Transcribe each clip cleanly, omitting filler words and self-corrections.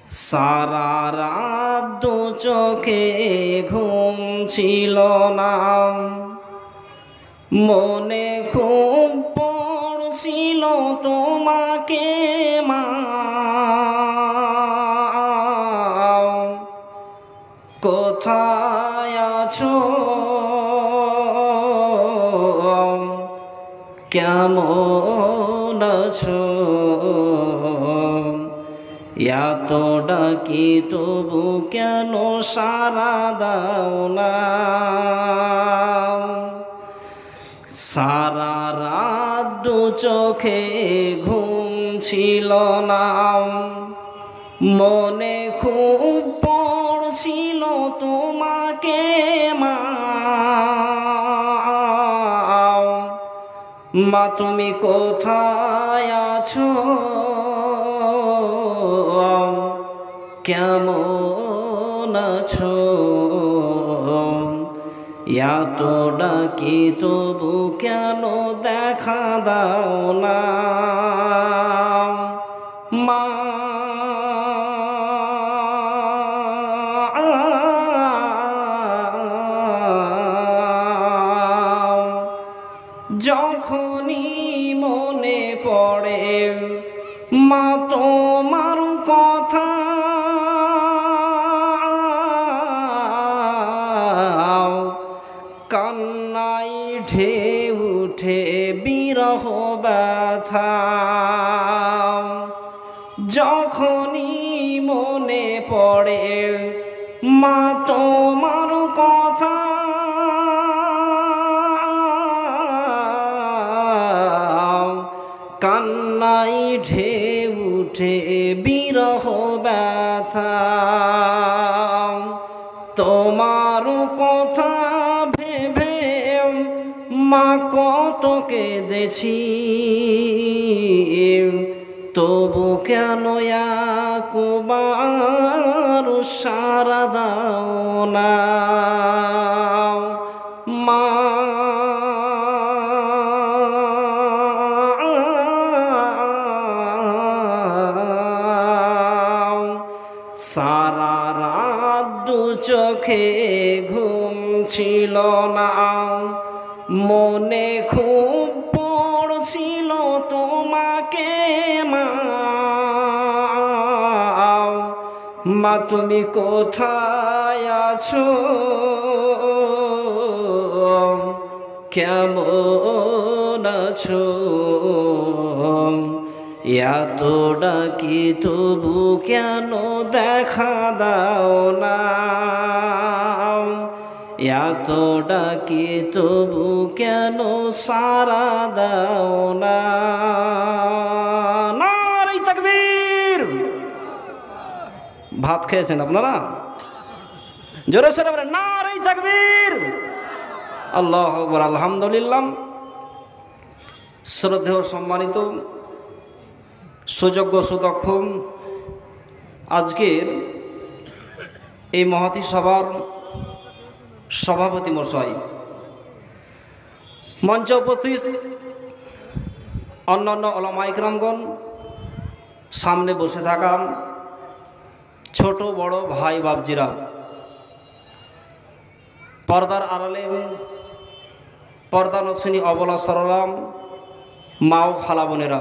সারা রাত দু চোখে ঘুম ছিল না, মনে খুব পড়ছিল তোমাকে মা। কোথায় আছো, কেমন আছো, এত ডাকি তবু কেন সারা দাও না। সারা রাত দু চোখে ঘুম ছিল না, মনে খুব পড়ছিল তোমাকে মা। মা তুমি কোথায় আছো, কেমন আছো, এত ডাকি তবু কেন দেখা দাও না মা। যখনই মনে পড়ে মা তোমার কথা, কান্নাই ঢেউ উঠে বিরহ ব্যথা। যখনই মনে পড়ে মা তোমার কথা, কান্নাই ঢেউ উঠে বিরহ ব্যথা। তোমার কথা ভেবে মা কত কেঁদেছি, তবু কেন একবার সারা দাও না মা। সারা রাত দু চোখে ঘুম ছিল না, মনে খুব পড়ছিল তোমাকে মা। মা তুমি কোথায় আছো, কেমন আছো, এত ডাকি তবু কেন দেখা দাও না। এত ডাকি তবু কেন সারা দাও না। নারে তাকবীর। ভাত খেয়েছেন আপনারা? জোরে সোরে বলেন নারে তাকবীর। আল্লাহু আকবার। আলহামদুলিল্লাহ। শ্রদ্ধেয় সম্মানিত সুযোগ্য সুদক্ষ আজকের এই মহতী সভার সভাপতি মশাই, মঞ্চ উপস্থিত অন্যান্য ওলামা ইকরামগণ, সামনে বসে থাকা ছোট বড় ভাই বাবজিরা, পর্দার আড়ালে পর্দা নসিনী অবলা সরলাম মা ও খালা বোনেরা,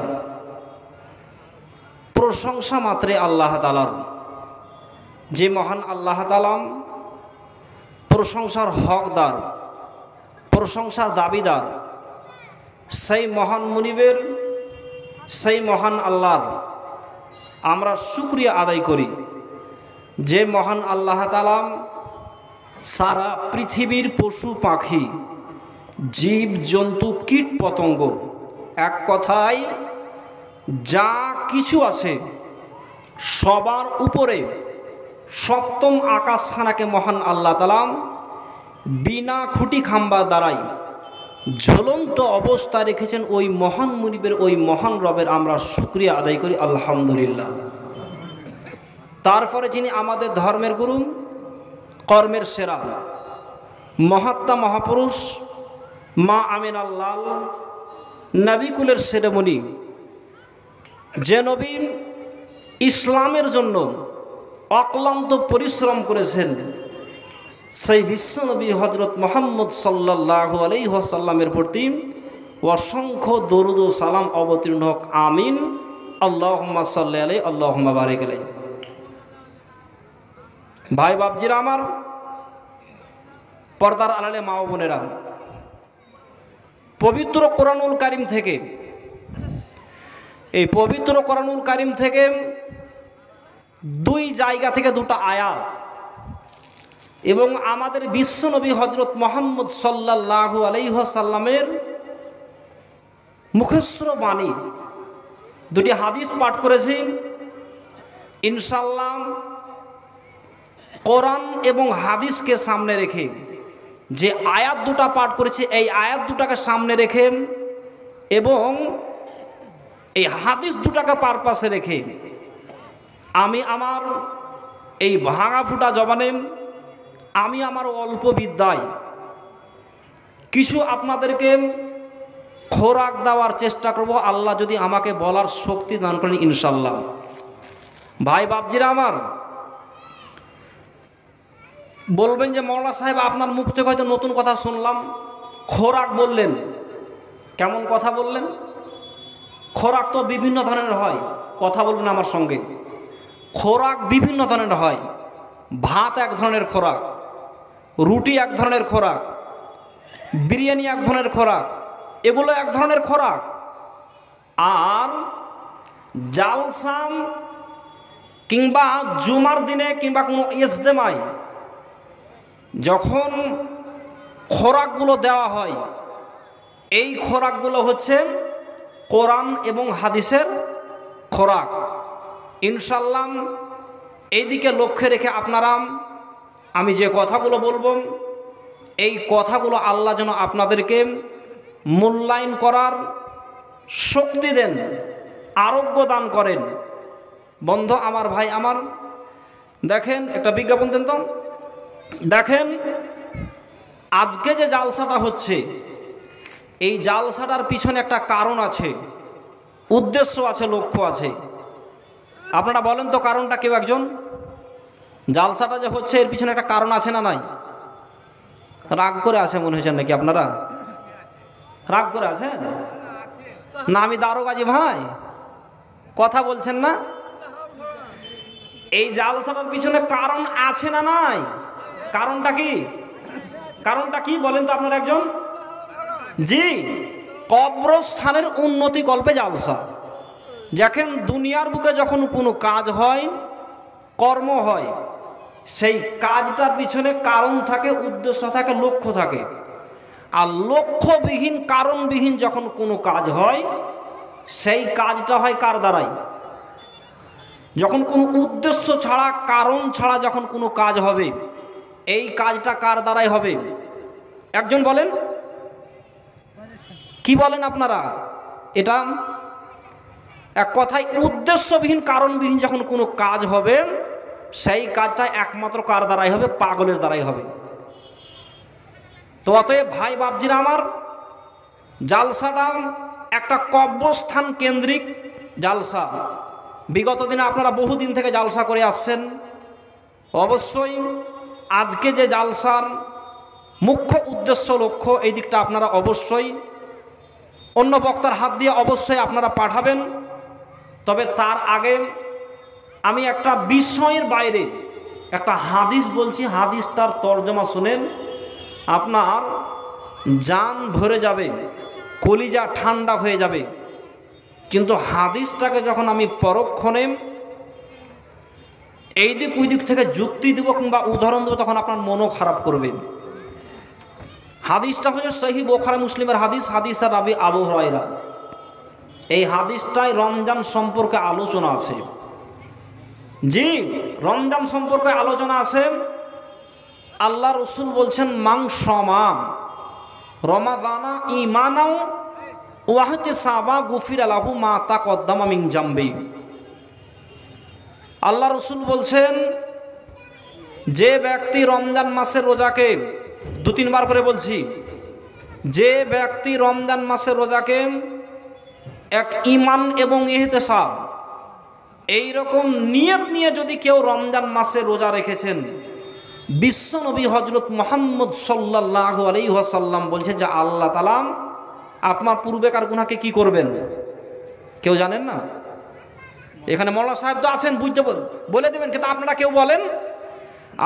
প্রশংসা মাত্রে আল্লাহ তাআলার। যে মহান আল্লাহ তাআলা প্রশংসার হকদার, প্রশংসার দাবিদার, সেই মহান মুনিবের, সেই মহান আল্লাহর আমরা শুকরিয়া আদায় করি। যে মহান আল্লাহ তাআলা সারা পৃথিবীর পশু পাখি, জীব জন্তু, কীট পতঙ্গ, এক কথায় যা কিছু আছে সবার উপরে সপ্তম আকাশখানাকে মহান আল্লাহ তাআলা বিনা খুঁটি খাম্বা দ্বারাই ঝুলন্ত অবস্থা রেখেছেন। ওই মহান মুনিবের, ওই মহান রবের আমরা শুকরিয়া আদায় করি আলহামদুলিল্লাহ। তারপরে যিনি আমাদের ধর্মের গুরু, কর্মের সেরা, মহাত্মা মহাপুরুষ মা আমিনার লাল, নবীকুলের শিরোমণি, যে নবী ইসলামের জন্য অক্লান্ত পরিশ্রম করেছেন সেই বিশ্বনবী হযরত মুহাম্মদ সাল্লাল্লাহু আলাইহি ওয়াসাল্লামের প্রতি অসংখ্য দরুদ ও সালাম অবতীর্ণ হোক, আমিন। আল্লাহুম্মা সাল্লি আলাইহি আল্লাহুম্মা বারিক আলাইহি। ভাই বাপজিরা আমার, পর্দার আড়ালে মা ও বোনেরা, পবিত্র কোরআনুল কারীম থেকে, এই পবিত্র কোরআনুল কারীম থেকে দুই জায়গা থেকে দুটো আয়াত এবং আমাদের বিশ্বনবী হযরত মুহাম্মদ সাল্লাল্লাহু আলাইহি ওয়াসাল্লামের মুখস্থ বাণী দুটি হাদিস পাঠ করেছি। ইনশাআল্লাহ কোরআন এবং হাদিসকে সামনে রেখে যে আয়াত দুটা পাঠ করেছি, এই আয়াত দুটাকে সামনে রেখে এবং এই হাদিস দুটাকে পারপাসে রেখে আমি আমার এই ভাঙা ফুটা জবানে, আমি আমার অল্প বিদ্যায় কিছু আপনাদেরকে খোরাক দেওয়ার চেষ্টা করব, আল্লাহ যদি আমাকে বলার শক্তি দান করেন ইনশাল্লাহ। ভাই বাপজিরা আমার, বলবেন যে মৌলানা সাহেব আপনার মুখ থেকে হয়তো নতুন কথা শুনলাম, খোরাক বললেন, কেমন কথা বললেন? খোরাক তো বিভিন্ন ধরনের হয়, কথা বলবেন আমার সঙ্গে। খোরাক বিভিন্ন ধরনের হয়। ভাত এক ধরনের খোরাক, রুটি এক ধরনের খোরাক, বিরিয়ানি এক ধরনের খোরাক, এগুলো এক ধরনের খোরাক। আর জালসাম কিংবা জুমার দিনে কিংবা কোনো ইজতেমায় যখন খোরাকগুলো দেওয়া হয়, এই খোরাকগুলো হচ্ছে কোরআন এবং হাদিসের খোরাক। ইনশাআল্লাহ এইদিকে লক্ষ্য রেখে আপনারা, আমি যে কথাগুলো বলবো, এই কথাগুলো আল্লাহ যেন আপনাদেরকে মূল্যায়ন করার শক্তি দেন, আরোগ্য দান করেন। বন্ধু আমার, ভাই আমার, দেখেন একটা বিজ্ঞাপন দেন তো। দেখেন আজকে যে জালসাটা হচ্ছে, এই জালসাটার পিছনে একটা কারণ আছে, উদ্দেশ্য আছে, লক্ষ্য আছে। আপনারা বলেন তো কারণটা, কেউ একজন? জালসাটা যে হচ্ছে এর পিছনে একটা কারণ আছে না নাই? রাগ করে আছে মনে হয়েছে নাকি আপনারা? রাগ করে আছেন না? আমি দারোগাজি ভাই, কথা বলছেন না? এই জালসাটার পিছনে কারণ আছে না নাই? কারণটা কি? কারণটা কি বলেন তো আপনারা একজন? জি, কবরস্থানের উন্নতি কল্পে জালসা। দেখেন দুনিয়ার বুকে যখন কোনো কাজ হয়, কর্ম হয়, সেই কাজটার পিছনে কারণ থাকে, উদ্দেশ্য থাকে, লক্ষ্য থাকে। আর লক্ষ্যবিহীন, কারণবিহীন যখন কোনো কাজ হয়, সেই কাজটা হয় কার দ্বারাই? যখন কোনো উদ্দেশ্য ছাড়া, কারণ ছাড়া যখন কোনো কাজ হবে, এই কাজটা কার দ্বারাই হবে? একজন বলেন, কি বলেন আপনারা? এটা এক কথায় উদ্দেশ্যবিহীন, কারণবিহীন যখন কোনো কাজ হবে, সেই কাজটা একমাত্র কার দ্বারাই হবে? পাগলের দ্বারাই হবে। তো অতএব ভাই বাপজিরা আমার, জালসাটা একটা কবরস্থান কেন্দ্রিক জালসা। বিগত দিনে আপনারা বহুদিন থেকে জালসা করে আসছেন। অবশ্যই আজকে যে জালসার মুখ্য উদ্দেশ্য, লক্ষ্য, এই দিকটা আপনারা অবশ্যই অন্য বক্তার হাত দিয়ে অবশ্যই আপনারা পাঠাবেন। তবে তার আগে আমি একটা বিষয়ের বাইরে একটা হাদিস বলছি, হাদিসটার তর্জমা শুনেন, আপনার জান ভরে যাবে, কলিজা ঠান্ডা হয়ে যাবে। কিন্তু হাদিসটাকে যখন আমি পরক্ষণে এই দিক ওই দিক থেকে যুক্তি দেব কিংবা উদাহরণ দেবো, তখন আপনার মনও খারাপ করবে। হাদিসটা হচ্ছে সহিহ বুখারী মুসলিমের হাদিস, হাদিসের রাবি আবু হুরায়রা। এই হাদিসটায় রমজান সম্পর্কে আলোচনা আছে। জি, রমজান সম্পর্কে আলোচনা আছে। আল্লাহ রসুল বলছেন, মান সামা রমাদানা ঈমানাও ওয়া ইহতিসাবা গুফিরা লাহু মা তাকদ্দামা মিন জামবি। আল্লাহ রসুল বলছেন, যে ব্যক্তি রমজান মাসের রোজাকে, দু তিনবার করে বলছি, যে ব্যক্তি রমজান মাসের রোজাকে এক ঈমান এবং ইহতিসাব, এই রকম নিয়ত নিয়ে যদি কেউ রমজান মাসে রোজা রেখেছেন, বিশ্বনবী হযরত মুহাম্মদ সাল্লাল্লাহু আলাইহি ওয়াসাল্লাম বলছে যে আল্লাহ তাআলা আপনার পূর্বেকার গুনাহকে কি করবেন? কেউ জানেন না? এখানে মাওলানা সাহেব তো আছেন, বুঝতে বলে দেবেন, কিন্তু আপনারা কেউ বলেন।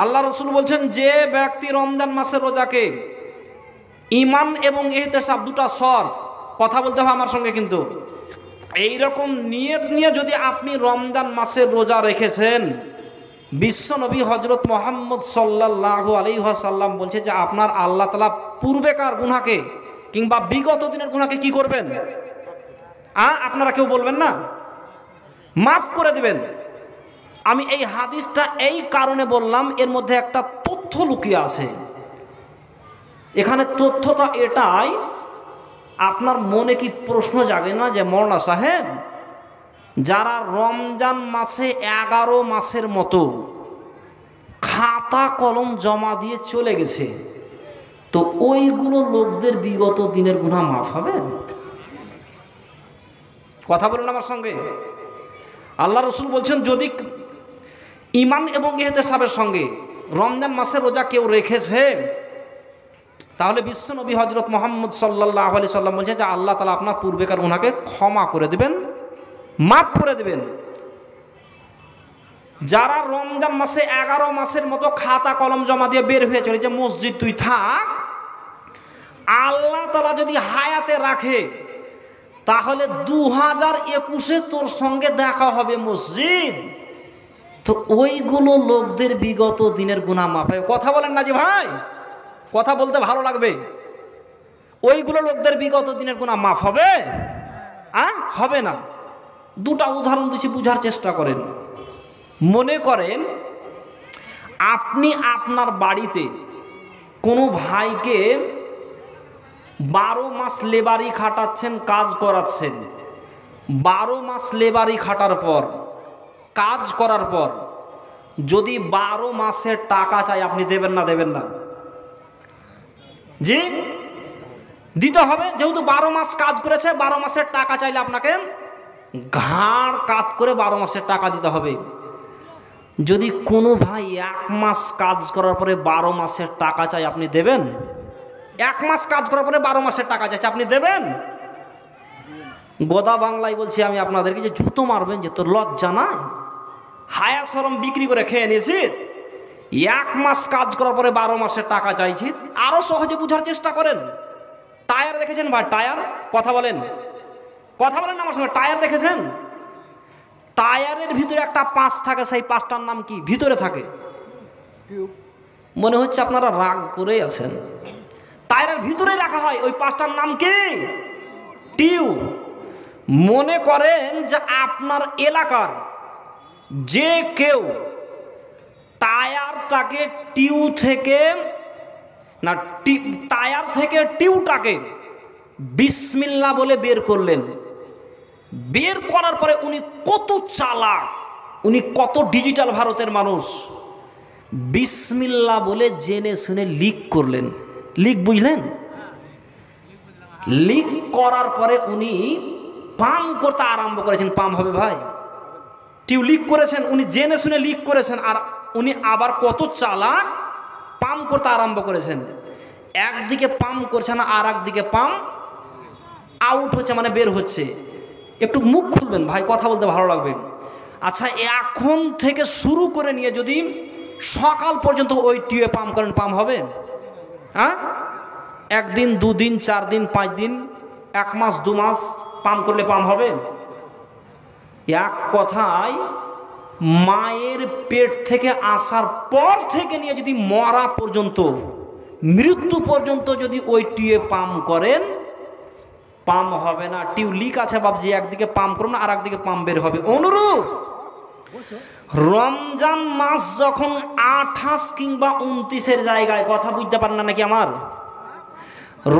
আল্লাহ রসুল বলছেন যে ব্যক্তি রমজান মাসের রোজাকে ঈমান এবং ইহতিসাব, দুটা স্বর, কথা বলতে হবে আমার সঙ্গে, কিন্তু এইরকম নিয়ত নিয়ে যদি আপনি রমজান মাসের রোজা রেখেছেন, বিশ্বনবী হযরত মুহাম্মদ সাল্লাল্লাহু আলাইহি ওয়াসাল্লাম বলছে যে আপনার আল্লাহ তাআলা পূর্বেকার গুনাহকে কিংবা বিগত দিনের গুনাহকে কি করবেন? আপনারা কেউ বলবেন না? মাফ করে দিবেন। আমি এই হাদিসটা এই কারণে বললাম, এর মধ্যে একটা তথ্য লুকিয়ে আছে। এখানে তথ্যটা এটাই, আপনার মনে কি প্রশ্ন জাগে না যে মাওলানা সাহেব, যারা রমজান মাসে 11 মাসের মতো খাতা কলম জমা দিয়ে চলে গেছে, তো ওইগুলো লোকদের বিগত দিনের গুনাহ মাফ হবে? কথা বলুন আমার সঙ্গে। আল্লাহ রসুল বলছেন যদি ঈমান এবং ইহতিসাবের সঙ্গে রমজান মাসের রোজা কেউ রেখেছে, তাহলে বিশ্বনবী হযরত মুহাম্মদ সাল্লাল্লাহু আলাইহি সাল্লাম বলছে যে আল্লাহ তাআলা আপনার পূর্বেকার গুনাহকে ক্ষমা করে দেবেন, মাফ করে দেবেন। যারা রমজান মাসে 11 মাসের মতো খাতা কলম জমা দিয়ে বের হয়ে চলে যে মসজিদ তুই থাক, আল্লাহ তাআলা যদি হায়াতে রাখে তাহলে 2021-এ তোর সঙ্গে দেখা হবে মসজিদ, তো ওইগুলো লোকদের বিগত দিনের গুনাহ মাফ হবে। কথা বলেন না জি ভাই, কথা বলতে ভালো লাগবে। ওইগুলো লোকদের বিগত দিনের গুনাহ মাফ হবে? হবে না। দুটা উদাহরণ দিচ্ছি, বুঝার চেষ্টা করেন। মনে করেন আপনি আপনার বাড়িতে কোনো ভাইকে 12 মাস লেবারি খাটাচ্ছেন, কাজ করাচ্ছেন। 12 মাস লেবারি খাটার পর, কাজ করার পর যদি 12 মাসের টাকা চাই, আপনি দেবেন না? দেবেন না? জি, দিতে হবে। যেহেতু 12 মাস কাজ করেছে, 12 মাসের টাকা চাইলে আপনাকে ঘাড় কাত করে 12 মাসের টাকা দিতে হবে। যদি কোনো ভাই 1 মাস কাজ করার পরে 12 মাসের টাকা চাই, আপনি দেবেন? 1 মাস কাজ করার পরে 12 মাসের টাকা চাইছে, আপনি দেবেন? গোদা বাংলায় বলছি আমি আপনাদেরকে, যে জুতো মারবেন, যে তোর লজ্জা নাই? হায়া শরম বিক্রি করে খেয়ে নিয়েছি। 1 মাস কাজ করার পরে 12 মাসের টাকা চাইছি। আরো সহজে বুঝার চেষ্টা করেন। টায়ার দেখেছেন ভাই? টায়ার, কথা বলেন, কথা বলেন আমার সঙ্গে। টায়ার দেখেছেন? টায়ারের ভিতরে একটা পাঁচ থাকে, সেই পাঁচটার নাম কি ভিতরে থাকে? মনে হচ্ছে আপনারা রাগ করে আছেন। টায়ারের ভিতরে রাখা হয়, ওই পাঁচটার নাম কি? টিউব। মনে করেন যে আপনার এলাকার যে কেউ টায়ারটাকে টিউব থেকে না, টায়ার থেকে টিউবটাকে বিসমিল্লাহ বলে বের করলেন। বের করার পরে উনি কত চালাক, উনি কত ডিজিটাল ভারতের মানুষ, বিসমিল্লাহ বলে জেনে শুনে লিক করলেন। লিক বুঝলেন? লিক করার পরে উনি পাম্প করতে আরম্ভ করেছেন। পাম্প হবে ভাই? টিউব লিক করেছেন, উনি জেনে শুনে লিক করেছেন, আর উনি আবার কত চালাক, পাম্প করতে আরম্ভ করেছেন। একদিকে পাম্প করছে না, আর একদিকে পাম্প আউট হচ্ছে, মানে বের হচ্ছে। একটু মুখ খুলবেন ভাই, কথা বলতে ভালো লাগবে। আচ্ছা, এখন থেকে শুরু করে নিয়ে যদি সকাল পর্যন্ত ওই টিউবে পাম্প করেন, পাম্প হবে? হ্যাঁ, 1 দিন 2 দিন 4 দিন 5 দিন 1 মাস 2 মাস পাম্প করলে পাম্প হবে? এক কথায় মায়ের পেট থেকে আসার পর থেকে নিয়ে যদি মরা পর্যন্ত, মৃত্যু পর্যন্ত যদি ওই টিউবে পাম্প করেন, পাম্প হবে না। টিউব লিক আছে বাবজি, একদিকে পাম্প করুন আর একদিকে পাম্প বের হবে। অনুরূপ রমজান মাস যখন 28 কিংবা 29-এর জায়গায়, কথা বুঝতে পারেন না নাকি আমার?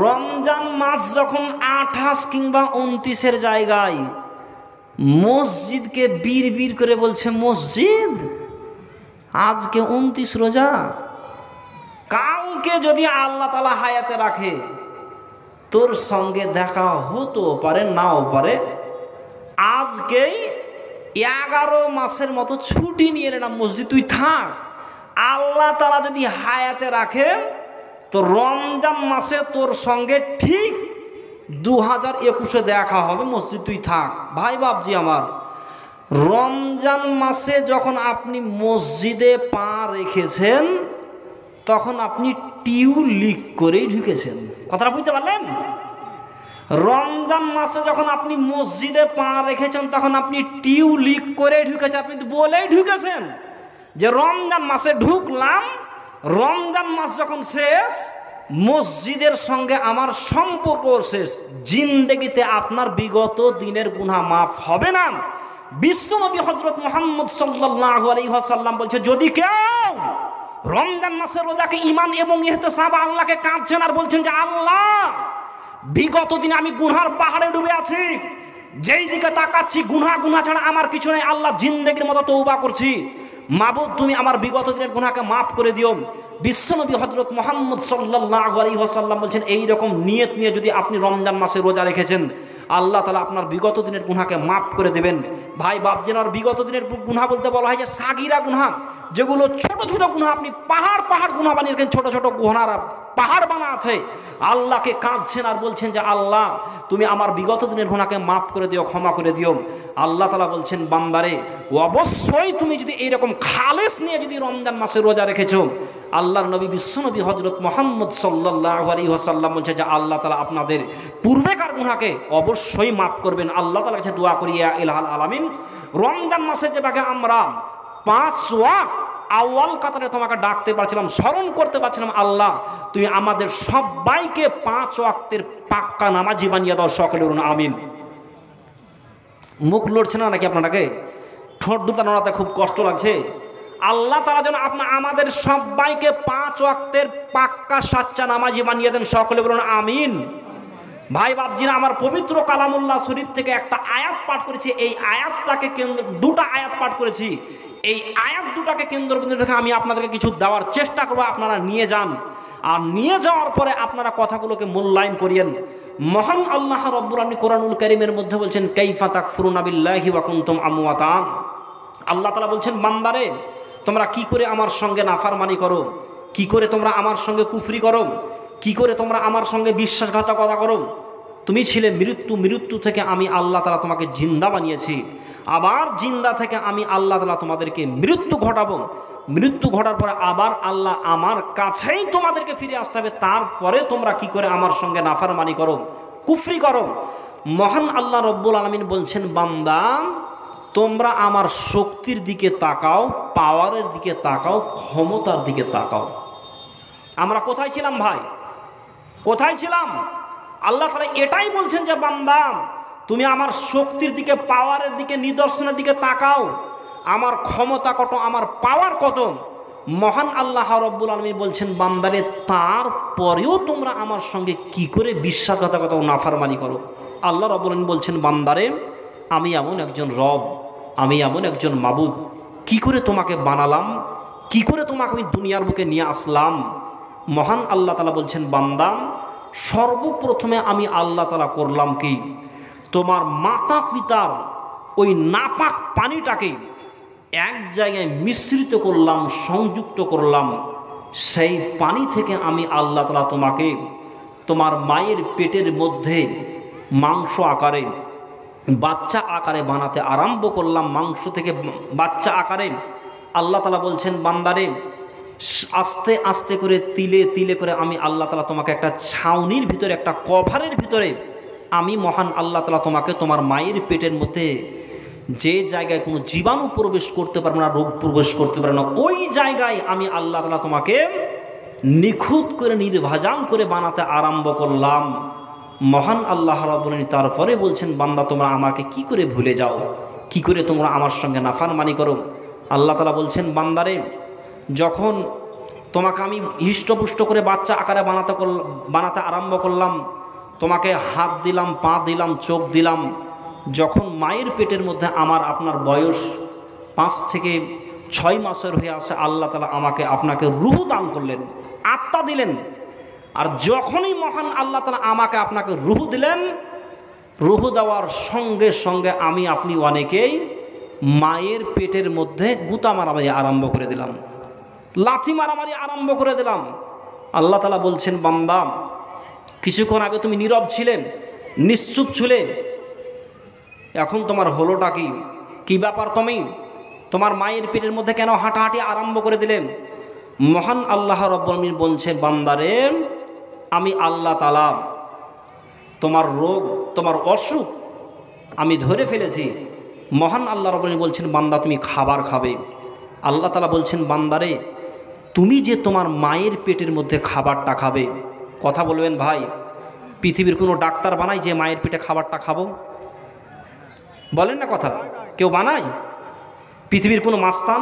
রমজান মাস যখন 28 কিংবা 29-এর জায়গায় মসজিদকে বীর বীর করে বলছে, মসজিদ আজকে 29 রোজা, কালকে যদি আল্লাহ তাআলা হায়াতে রাখে তোর সঙ্গে দেখা হতেও পারে, নাও পারে, আজকেই 11 মাসের মতো ছুটি নিয়ে না মসজিদ তুই থাক, আল্লাহ তাআলা যদি হায়াতে রাখে তো রমজান মাসে তোর সঙ্গে ঠিক 2021-এ দেখা হবে, মসজিদ তুই থাক। ভাই বাপজি আমার, রমজান মাসে যখন আপনি মসজিদে পা রেখেছেন তখন আপনি টিউলিক করেই ঢুকেছেন। কথাটা বুঝতে পারলেন? রমজান মাসে যখন আপনি মসজিদে পা রেখেছেন তখন আপনি টিউলিক করে ঢুকেছেন, আপনি তো বলেই ঢুকেছেন যে রমজান মাসে ঢুকলাম, রমজান মাস যখন শেষ মসজিদের সঙ্গে আমার সম্পর্ক শেষ, জিন্দেগিতে আপনার বিগত দিনের গুনাহ মাফ হবে না। বিশ্বনবী হযরত মুহাম্মদ সাল্লাল্লাহু আলাইহি ওয়াসাল্লাম বলছে, যদি কেউ রমজান মাসের রোজাকে ঈমান এবং ইহতিসাব আল্লাহকে কাঁদছেন আর বলছেন যে আল্লাহ বিগত দিনে আমি গুনার পাহাড়ে ডুবে আছি, যেই দিকে তাকাচ্ছি গুনাহ ছাড়া আমার কিছু নেই, আল্লাহ জিন্দেগির মতো তওবা করছি, মাবুদ তুমি আমার বিগত দিনের গুনাহকে মাফ করে দিও। বিশ্বনবী হযরত মুহাম্মদ সাল্লাল্লাহু আলাইহি ওয়াসাল্লাম বলছেন, এই রকম নিয়ত নিয়ে যদি আপনি রমজান মাসে রোজা রেখেছেন আল্লাহ তাআলা আপনার বিগত দিনের গুনাহকে মাফ করে দেবেন। ভাই বাপজেনার, বিগত দিনের গুনাহ বলতে বলা হয় যে সাগীরা গুনাহ, যেগুলো ছোট ছোট গুনাহ, আপনি পাহাড় পাহাড় গুনাহ বানিয়েছেন, ছোট ছোট গুনার পাহাড় বানা আছে, আল্লাহকে কাঁদছেন আর বলছেন যে আল্লাহ তুমি আমার বিগত দিনের গুনাহকে মাফ করে দিও, ক্ষমা করে দিও। আল্লাহ তাআলা বলছেন, বান্দারে অবশ্যই তুমি যদি এইরকম খালেস নিয়ে যদি রমজান মাসে রোজা রেখেছো, আল্লাহর নবী বিশ্বনবী হযরত মুহাম্মদ সাল্লাল্লাহু আলাইহি ওয়াসাল্লাম বলছে যে আল্লাহ তাআলা আপনাদের পূর্বেকার গুনাহকে অবশ্যই মাফ করবেন। আল্লাহ তাআলার কাছে দোয়া করি, ইয়া ইলাহাল আলামিন, রমজান মাসে যেভাবে আমরা 5 ওয়াক্ত আউয়াল কাতারে তোমাকে ডাকতে পারছিলাম, স্মরণ করতে পারছিলাম, আল্লাহ তুমি আমাদের সবাইকে 5 ওয়াক্তের পাক্কা নামাজি বানিয়ে দাও, সকলে বলুন আমিন। মুখ লড়ছে না নাকি আপনাকে? ঠোঁট দুটো নড়াতে খুব কষ্ট লাগছে? আল্লাহ তাআলা যেন আমাদের সবাইকে 5 ওয়াক্তের পাক্কা সাচ্চা নামাজি বানিয়ে দেন, সকলে বলুন আমিন। ভাই বাপজিরা, আমার পবিত্র কালামুল্লাহ শরীফ থেকে একটা আয়াত পাঠ করেছি, এই আয়াতটাকে কেন্দ্র, 2টা আয়াত পাঠ করেছি, এই আয়াত 2টাকে কেন্দ্রবিন্দু রেখে আমি আপনাদেরকে কিছু দেওয়ার চেষ্টা করব, আপনারা নিয়ে যান, আর নিয়ে যাওয়ার পরে আপনারা কথাগুলোকে মূল্যায়ন করিয়েন। মহান আল্লাহ রাব্বুল আলামিন কোরআনুল কারীমের মধ্যে বলছেন, কাইফা তাকফুরুনা বিল্লাহি ওয়া কুনতুম আমওয়াতান। আল্লাহ তাআলা বলছেন, বান্দারে তোমরা কি করে আমার সঙ্গে নাফরমানি করো, কি করে তোমরা আমার সঙ্গে কুফরি করো, কি করে তোমরা আমার সঙ্গে বিশ্বাসঘাতকতা করো। তুমি ছিলে মৃত্যু থেকে আমি আল্লাহ তাআলা তোমাকে জিন্দা বানিয়েছি, আবার জিন্দা থেকে আমি আল্লাহ তাআলা তোমাদেরকে মৃত্যু ঘটাবো, মৃত্যু ঘটার পরে আবার আল্লাহ আমার কাছেই তোমাদেরকে ফিরে আসতে হবে, তারপরে তোমরা কি করে আমার সঙ্গে নাফরমানি করো, কুফরি করো। মহান আল্লাহ রব্বুল আলামিন বলছেন, বান্দা তোমরা আমার শক্তির দিকে তাকাও, পাওয়ারের দিকে তাকাও, ক্ষমতার দিকে তাকাও। আমরা কোথায় ছিলাম ভাই? কোথায় ছিলাম? আল্লাহ তাআলা এটাই বলছেন যে বান্দা তুমি আমার শক্তির দিকে, পাওয়ারের দিকে, নিদর্শনের দিকে তাকাও, আমার ক্ষমতা কত, আমার পাওয়ার কত। মহান আল্লাহ রাব্বুল আলামিন বলছেন, বান্দারে তারপরেও তোমরা আমার সঙ্গে কি করে বিশ্বাসঘাতকতা ও নাফরমানি করো। আল্লাহ রাব্বুল আলামিন বলছেন, বান্দারে আমি এমন একজন রব, আমি এমন একজন মাবুদ, কি করে তোমাকে বানালাম, কি করে তোমাকে আমি দুনিয়ার বুকে নিয়ে আসলাম। মহান আল্লাহ তাআলা বলছেন, বান্দা সর্বপ্রথমে আমি আল্লাহ তাআলা করলাম কি, তোমার মাতা পিতার ওই নাপাক পানিটাকে এক জায়গায় মিশ্রিত করলাম, সংযুক্ত করলাম, সেই পানি থেকে আমি আল্লাহ তাআলা তোমাকে তোমার মায়ের পেটের মধ্যে মাংস আকারে, বাচ্চা আকারে বানাতে আরম্ভ করলাম। মাংস থেকে বাচ্চা আকারে আল্লাহ তাআলা বলছেন, বান্দারে আস্তে আস্তে করে, তিলে তিলে করে আমি আল্লাহ তাআলা তোমাকে একটা ছাউনির ভিতরে, একটা কভারের ভিতরে আমি মহান আল্লাহ তাআলা তোমাকে তোমার মায়ের পেটের মধ্যে যে জায়গায় কোনো জীবাণু প্রবেশ করতে পারবে না, রোগ প্রবেশ করতে পারবে না, ওই জায়গায় আমি আল্লাহ তাআলা তোমাকে নিখুঁত করে, নির্ভেজাল করে বানাতে আরম্ভ করলাম। মহান আল্লাহ রাব্বুল আলামিন তারপরে বলছেন, বান্দা তোমরা আমাকে কি করে ভুলে যাও, কি করে তোমরা আমার সঙ্গে নাফরমানি করো। আল্লাহ তাআলা বলছেন, বান্দারে যখন তোমাকে আমি হৃষ্টপুষ্ট করে বাচ্চা আকারে বানাতে আরম্ভ করলাম, তোমাকে হাত দিলাম, পা দিলাম, চোখ দিলাম, যখন মায়ের পেটের মধ্যে আপনার বয়স 5 থেকে 6 মাসের হয়ে আসে, আল্লাহ তাআলা আপনাকে রূহ দান করলেন, আত্মা দিলেন। আর যখনই মহান আল্লাহ তাআলা আপনাকে রূহ দিলেন, রূহ দেওয়ার সঙ্গে সঙ্গে আপনি অনেকেই মায়ের পেটের মধ্যে গুতা মারামারি আরম্ভ করে দিলাম, লাথি মারামারি আরম্ভ করে দিলাম। আল্লাহ তাআলা বলছেন, বান্দা কিছুক্ষণ আগে তুমি নীরব ছিলেন, নিশ্চুপ ছিলে, এখন তোমার হলোটা কি? কি ব্যাপার, তুমি তোমার মায়ের পেটের মধ্যে কেন হাঁটাহাঁটি আরম্ভ করে দিলেন? মহান আল্লাহ রাব্বুল আলামিন বলছেন, বান্দারে আমি আল্লাহ তাআলা তোমার রোগ, তোমার অসুখ আমি ধরে ফেলেছি। মহান আল্লাহ রাব্বুল আলামিন বলছেন, বান্দা তুমি খাবার খাবে। আল্লাহ তাআলা বলছেন, বান্দারে তুমি যে তোমার মায়ের পেটের মধ্যে খাবারটা খাবে। কথা বলবেন ভাই, পৃথিবীর কোনো ডাক্তার বানায় যে মায়ের পেটে খাবারটা খাবো? বলেন না কথা, কেউ বানায়? পৃথিবীর কোনো মাস্তান,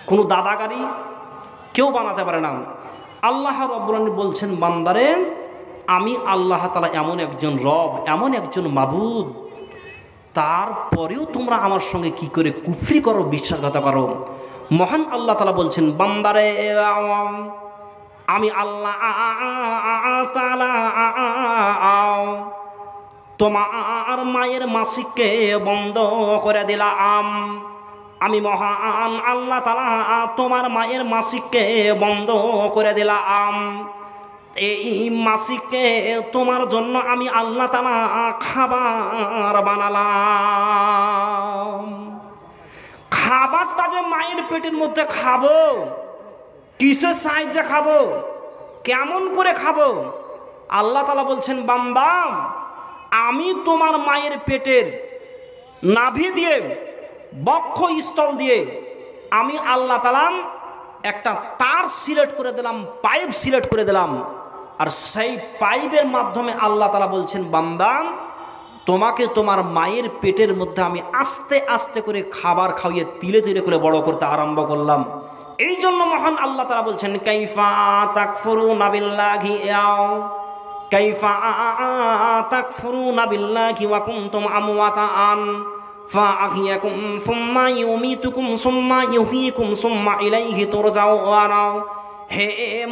কোনো দাদাগারি কেউ বানাতে পারে না। আল্লাহ রাব্বুল আলামিন বলছেন, বান্দারে আমি আল্লাহ তাআলা এমন একজন রব, এমন একজন মাবুদ, তারপরেও তোমরা আমার সঙ্গে কি করে কুফরি করো, বিশ্বাসঘাতক করো। মহান আল্লাহ তাআলা বলছেন, বান্দারে আমি আল্লাহ তাআলা তোমার মায়ের মাসিককে বন্ধ করে দিলাম। আমি মহান আল্লাহ তাআলা তোমার মায়ের মাসিককে বন্ধ করে দিলাম। এই মাসিককে তোমার জন্য আমি আল্লাহ তাআলা খাবার বানালাম। খাবারটা যে মায়ের পেটের মধ্যে খাবো, কিসের সাহায্যে খাবো, কেমন করে খাবো? আল্লাহ তাআলা বলছেন, বান্দা আমি তোমার মায়ের পেটের নাভি দিয়ে, বক্ষস্থল দিয়ে আমি আল্লাহ তাআলা একটা তার সিলেক্ট করে দিলাম, পাইপ সিলেক্ট করে দিলাম। আর সেই পাইপের মাধ্যমে আল্লাহ তাআলা বলছেন, বান্দা তোমাকে তোমার মায়ের পেটের মধ্যে আমি আস্তে আস্তে করে খাবার খাইয়ে তিলে তিলে করে বড় করতে আরম্ভ করলাম। এই জন্য মহান আল্লাহ তাআলা বলছেন, কাইফা তাকফুরুনা বিল্লাহি কাইফা তাকফুরুনা বিল্লাহি ওয়া কুনতুম আমওয়াতান ফাআহিয়াকুম সুম্মা ইউমিতুকুম সুম্মা ইউহয়িকুম সুম্মা ইলাইহি তুরজাউন। হে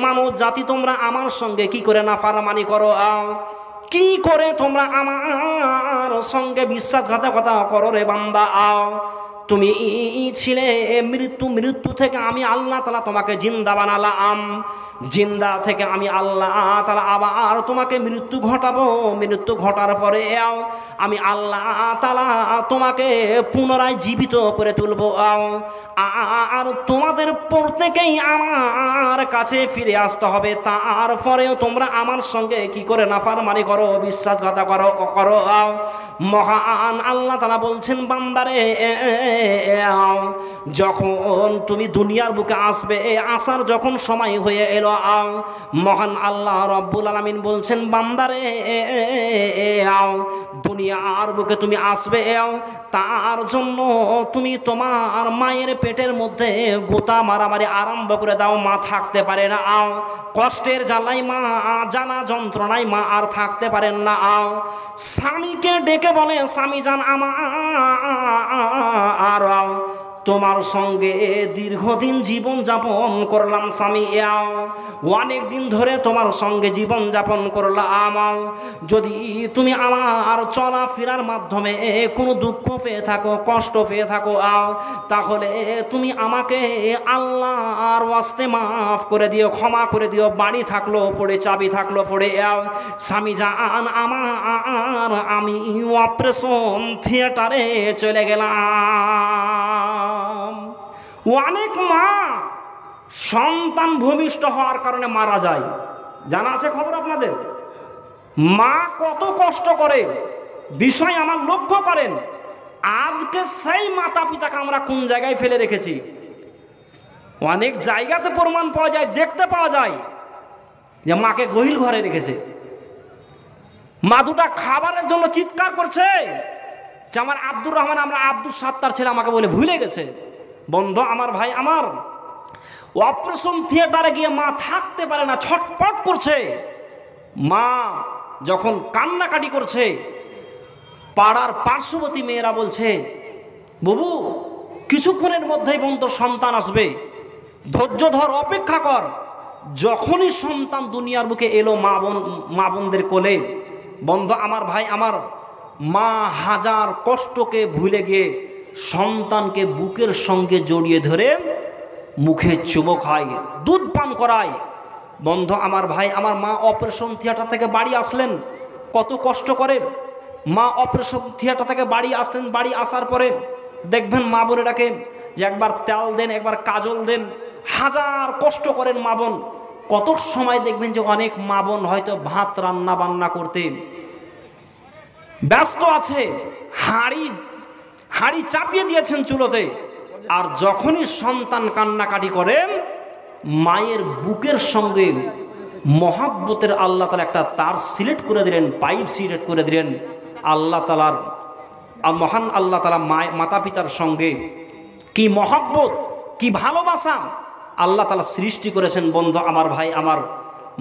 মানব জাতি, তোমরা আমার সঙ্গে কি করে নাফরমানি করো, কি করে তোমরা আমার সঙ্গে বিশ্বাসঘাতকতা করো রে বান্দা? তুমি ছিলে মৃত্যু থেকে আমি আল্লাহ তাআলা তোমাকে জিন্দা বানালাম, জিন্দা থেকে আমি আল্লাহ তাআলা আবার তোমাকে মৃত্যু ঘটাবো। মৃত্যু ঘটার পরে আমি আল্লাহ তাআলা তোমাকে পুনরায় জীবিত করে তুলব। আর তোমাদের প্রত্যেকেই আমার কাছে ফিরে আসতে হবে। তারপরেও তোমরা আমার সঙ্গে কি করে নাফরমানি করো, বিশ্বাসঘাতকতা করো। মহান আল্লাহ তাআলা বলছেন, বান্দারে যখন তুমি দুনিয়ার বুকে আসবে, আসার যখন সময় হয়ে এলো, মহান আল্লাহ রাব্বুল আলামিন বলছেন, বান্দারে দুনিয়ার বুকে তুমি আসবে, তার জন্য তুমি তোমার মায়ের পেটের মধ্যে গোতা মারামারি আরম্ভ করে দাও। মা থাকতে পারে না, কষ্টের জ্বালাই মা, জ্বালা যন্ত্রণায় মা আর থাকতে পারেন না। স্বামীকে ডেকে বলে, স্বামী জান আমার তোমার সঙ্গে দীর্ঘদিন জীবন যাপন করলাম স্বামী, অনেক দিন ধরে তোমার সঙ্গে জীবন যাপন করলাম। যদি তুমি আমার চলাফেরার মাধ্যমে কোনো দুঃখ পেয়ে থাকো, কষ্ট পেয়ে থাকো, তাহলে তুমি আমাকে আল্লাহর ওয়াস্তে মাফ করে দিও, ক্ষমা করে দিও। বাড়ি থাকলো পড়ে, চাবি থাকলো পড়ে, স্বামী জান আমার আমি অপারেশন থিয়েটারে চলে গেলাম। অনেক মা সন্তান ভূমিষ্ঠ হওয়ার কারণে মারা যায়, জানা আছে খবর আপনাদের? মা কত কষ্ট করে, বিষয় আমার লক্ষ্য করেন। আজকে সেই মাতা পিতাকে আমরা কোন জায়গায় ফেলে রেখেছি? অনেক জায়গাতে প্রমাণ পাওয়া যায়, দেখতে পাওয়া যায় যে মাকে গহিল ঘরে রেখেছে। মা দুটা খাবারের জন্য চিৎকার করছে যে আমার আব্দুর রহমান, আমরা আব্দুল সাত্তার ছেলে, আমাকে বলে ভুলে গেছে। বন্ধু আমার, ভাই আমার, অপারেশন থিয়েটারে গিয়ে মা থাকতে পারে না, ছটপট করছে। মা যখন কান্নাকাটি করছে, পাড়ার পার্শ্ববর্তী মেয়েরা বলছে, বাবু কিছুক্ষণের মধ্যেই বোন তোর সন্তান আসবে, ধৈর্য ধর, অপেক্ষা কর। যখনই সন্তান দুনিয়ার বুকে এলো মা বোনদের কোলে, বন্ধু আমার, ভাই আমার, মা হাজার কষ্টকে ভুলে গিয়ে সন্তানকে বুকের সঙ্গে জড়িয়ে ধরে মুখে চুমো খায়, দুধ পান করায়। বন্ধু আমার ভাই আমার, মা অপারেশন থিয়েটার থেকে বাড়ি আসলেন, কত কষ্ট করে মা অপারেশন থিয়েটার থেকে বাড়ি আসলেন। বাড়ি আসার পরে দেখবেন মা বোনেরাকে যে একবার তেল দেন, একবার কাজল দেন, হাজার কষ্ট করেন মা বোন। কত সময় দেখবেন যে অনেক মা বোন হয়তো ভাত রান্না বান্না করতে ব্যস্ত আছে, হাঁড়ি চাপিয়ে দিয়েছেন চুলোতে, আর যখনই সন্তান কান্নাকাটি করেন মায়ের বুকের সঙ্গে মহাব্বতের আল্লাহ তাআলা একটা তার সিলেক্ট করে দিলেন, পাইপ সিলেক্ট করে দিলেন। আল্লাহ তাআলার মহান আল্লাহ তাআলা মাতা পিতার সঙ্গে কি মহাব্বত, কি ভালোবাসা আল্লাহ তাআলা সৃষ্টি করেছেন। বন্ধু আমার ভাই আমার,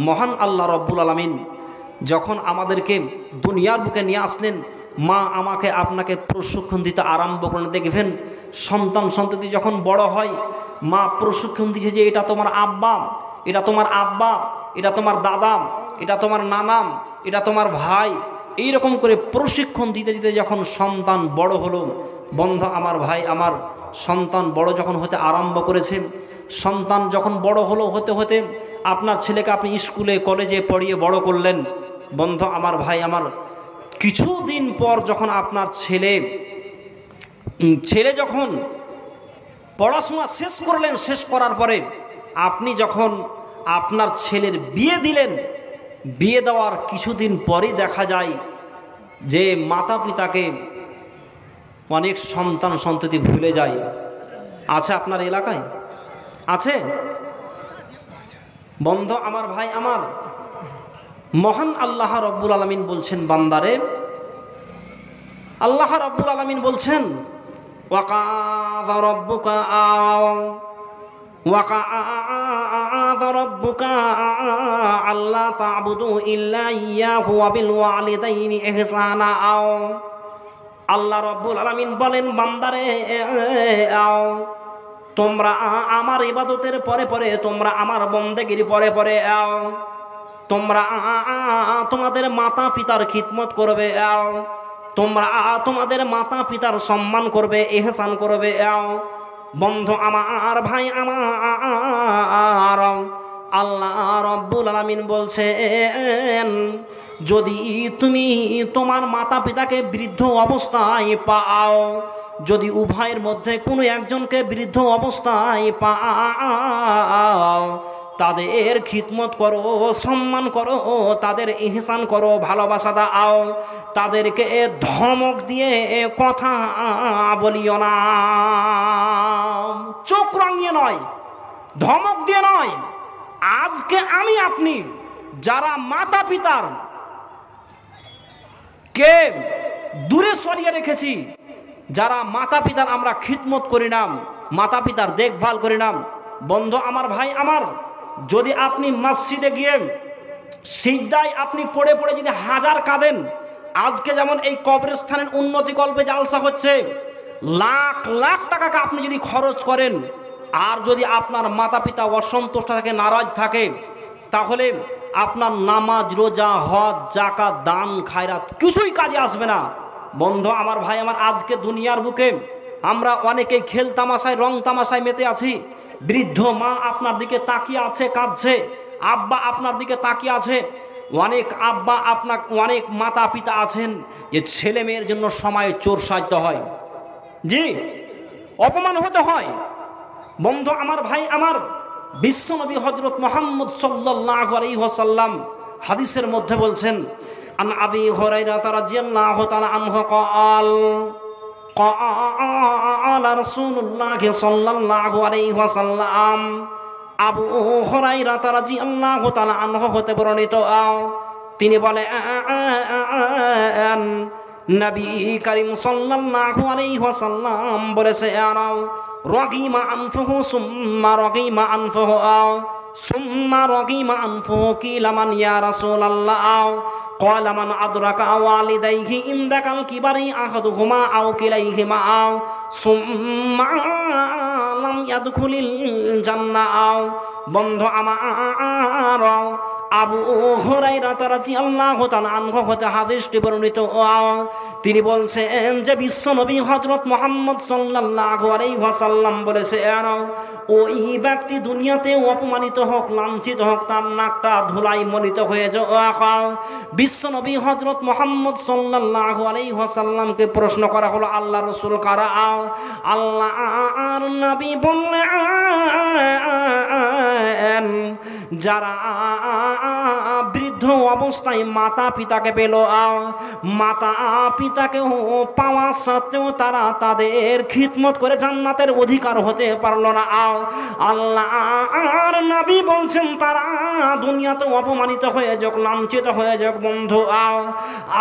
মহান আল্লাহ রব্বুল আলামিন যখন আমাদেরকে দুনিয়ার বুকে নিয়ে আসলেন, মা আমাকে আপনাকে প্রশিক্ষণ দিতে আরম্ভ করেন। দেখবেন সন্তান সন্ততি যখন বড় হয়, মা প্রশিক্ষণ দিচ্ছে যে এটা তোমার আব্বা, এটা তোমার আব্বা, এটা তোমার দাদা, এটা তোমার নানাম, এটা তোমার ভাই, এইরকম করে প্রশিক্ষণ দিতে দিতে যখন সন্তান বড় হলো, বন্ধু আমার ভাই আমার, সন্তান বড় যখন হতে আরম্ভ করেছে, সন্তান যখন বড় হলো, হতে হতে আপনার ছেলেকে আপনি স্কুলে কলেজে পড়িয়ে বড় করলেন। বন্ধু আমার ভাই আমার, কিছুদিন পর যখন আপনার ছেলে যখন পড়াশোনা শেষ করলেন, শেষ করার পরে আপনি যখন আপনার ছেলের বিয়ে দিলেন, বিয়ে দেওয়ার কিছুদিন পরই দেখা যায় যে মাতা পিতাকে অনেক সন্তান সন্ততি ভুলে যায়। আছে আপনার এলাকায়? আছে? বন্ধু আমার ভাই আমার, মহান আল্লাহ রব্বুল আলামিন বলছেন বান্দারে, আল্লাহ রব্বুল আলামিন বলছেন ওয়াকাযা রাব্বুকা আল্লা তা'বুদু ইল্লা ইয়্যাহু ওয়া বিল ওয়ালিদাইনি ইহসানা। আল্লাহ রব্বুল আলামিন বলেন বান্দারে, তোমরা আমার ইবাদতের পরে পরে, তোমরা আমার বন্দেগীর পরে পরে তোমরা তোমাদের মাতা পিতার খিদমত করবে, তোমরা তোমাদের মাতা পিতার সম্মান করবে, ইহসান করবে। বন্ধু আমার ভাই আমার, আল্লাহ রব্বুল আলামিন বলছেন যদি তুমি তোমার মাতা পিতাকে বৃদ্ধ অবস্থায় পাও, যদি উভয়ের মধ্যে কোনো একজনকে বৃদ্ধ অবস্থায় পাও, তাদের খিদমত করো, সম্মান করো, তাদের ইহসান করো, ভালোবাসা দাও, তাদেরকে ধমক দিয়ে কথা বলিও না। চোখ রাঙিয়ে নয়, ধমক দিয়ে নয়। আজকে আমি আপনি যারা মাতা পিতার কে দূরে সরিয়ে রেখেছি, যারা মাতা পিতার আমরা খিদমত করি না, মাতা পিতার দেখভাল করি না, বন্ধু আমার ভাই আমার, যদি আপনি মসজিদে গিয়ে সিজদায় আপনি পড়ে পড়ে যদি হাজার কাঁদেন, আজকে যেমন এই কবরস্থানের উন্নতি কল্পে জালসা হচ্ছে, লাখ লাখ টাকাকে আপনি যদি খরচ করেন, আর যদি আপনার মাতা পিতা অসন্তুষ্ট থাকে, নারাজ থাকে, তাহলে আপনার নামাজ, রোজা, হজ, যাকাত, দান, খায়রাত কিছুই কাজে আসবে না। বন্ধু আমার ভাই আমার, আজকে দুনিয়ার বুকে আমরা অনেকেই খেল তামাশায়, রং তামাশায় মেতে আছি। বৃদ্ধ মা আপনার দিকে তাকিয়ে আছে, কাঁদছে, আব্বা আপনার দিকে তাকিয়ে আছে। অনেক আব্বা আপনার, অনেক মাতা পিতা আছেন যে ছেলে মেয়ের জন্য সময় চোর সাজতে হয়, জি, অপমান হতে হয়। বন্ধু আমার ভাই আমার, বিশ্বনবী হযরত মুহাম্মদ সাল্লাল্লাহু আলাইহি ওয়াসাল্লাম হাদিসের মধ্যে বলছেন, আন আবি হুরায়রা রাদিয়াল্লাহু তাআলা আনহু ক্বালা রাসূলুল্লাহ সাল্লাল্লাহু আলাইহি ওয়াসাল্লাম, আবু হুরায়রা রাদিয়াল্লাহু তাআলা আনহু হতে বর্ণিত, তিনি বলেন নবী করিম সাল্লাল্লাহু আলাইহি ওয়াসাল্লাম বলেছেন, রগিমা আনফুহু সুম্মা রগিমা আনফুহু সুম্মা রগিমা আনফুহু কিলা মান ইয়া রাসূলুল্লাহ ক্বালা মান আদরাকা ওয়ালিদাইহি ইনদাকাল কিবারি আহাদুহুমা আও কিলাইহিমা সুম্মা লাম ইয়াদখুলিল জান্নাহ। বন্ধু আমার, আবু হুরায়রা রাদিয়াল্লাহু তাআলা আনহু হতে হাদিসটি বর্ণিত, তিনি বলছেন যে বিশ্বনবী হযরত মুহাম্মদ সাল্লাল্লাহু আলাইহি ওয়াসাল্লাম বলেছেন, ওই ব্যক্তি দুনিয়াতে অপমানিত হোক, লাঞ্ছিত হোক, তার নাকটা ধুলাই মলিত হয়ে যাক। বিশ্বনবী হযরত মুহাম্মদ সাল্লাল্লাহু আলাইহি ওয়াসাল্লামকে প্রশ্ন করা হলো, আল্লাহ রাসূল কারা? আল্লাহর নবী বললেন, যারা বৃদ্ধ অবস্থায় মাতা পিতাকে পেল, মাতা পিতাকে পাওয়া সত্ত্বেও তারা তাদের খিদমত করে জান্নাতের অধিকার হতে পারলো না। আল্লাহর নবী বলছেন তারা দুনিয়াতে অপমানিত হয়ে যাক, লাঞ্ছিত হয়ে যাক। বন্ধু,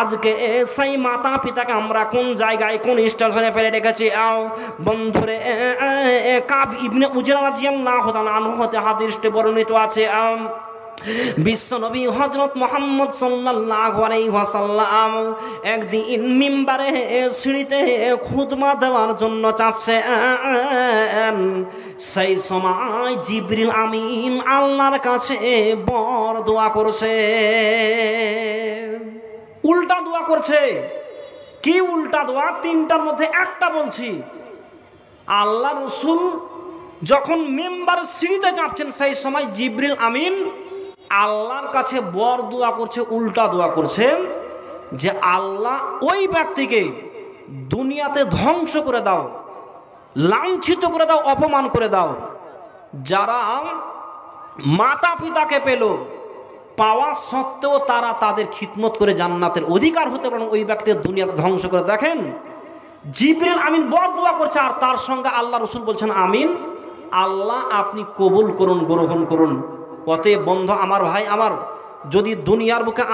আজকে সেই মাতা পিতাকে আমরা কোন জায়গায় কোন স্টেশনে ফেলে রেখেছি? বন্ধুরে, কাব ইবনে উজরা রাদিয়াল্লাহু তাআলা আনহু হতে হাদিসটি বর্ণিত আছে, বিশ্বনবী হযরত মুহাম্মদ সাল্লাল্লাহু আলাইহি ওয়াসাল্লাম একদিন মিম্বারে সিঁড়িতে খুতবা দেওয়ার জন্য চাপছেন। সেই সময় জিবরিল আমিন আল্লাহর কাছে বর দোয়া করছে, উল্টা দোয়া করছে। কি উল্টা দোয়া? তিনটার মধ্যে একটা বলছি। আল্লাহ রাসূল যখন মিম্বার সিঁড়িতে চাপছেন, সেই সময় জিবরিল আমিন আল্লাহর কাছে বর দোয়া করছে, উল্টা দোয়া করছে যে আল্লাহ ওই ব্যক্তিকে দুনিয়াতে ধ্বংস করে দাও, লাঞ্ছিত করে দাও, অপমান করে দাও। যারা মাতা পিতাকে পেল, পাওয়া সত্ত্বেও তারা তাদের খিদমত করে জান্নাতের অধিকার হতে পারে, ওই ব্যক্তির দুনিয়াতে ধ্বংস করে। দেখেন, জিবরিল আমিন বর দোয়া করছে, আর তার সঙ্গে আল্লাহ রাসূল বলছেন আমিন। আল্লাহ আপনি কবুল করুন, গ্রহণ করুন। অতএব বন্ধু আমার, ভাই আমার, যদি দুনিয়ার বুকে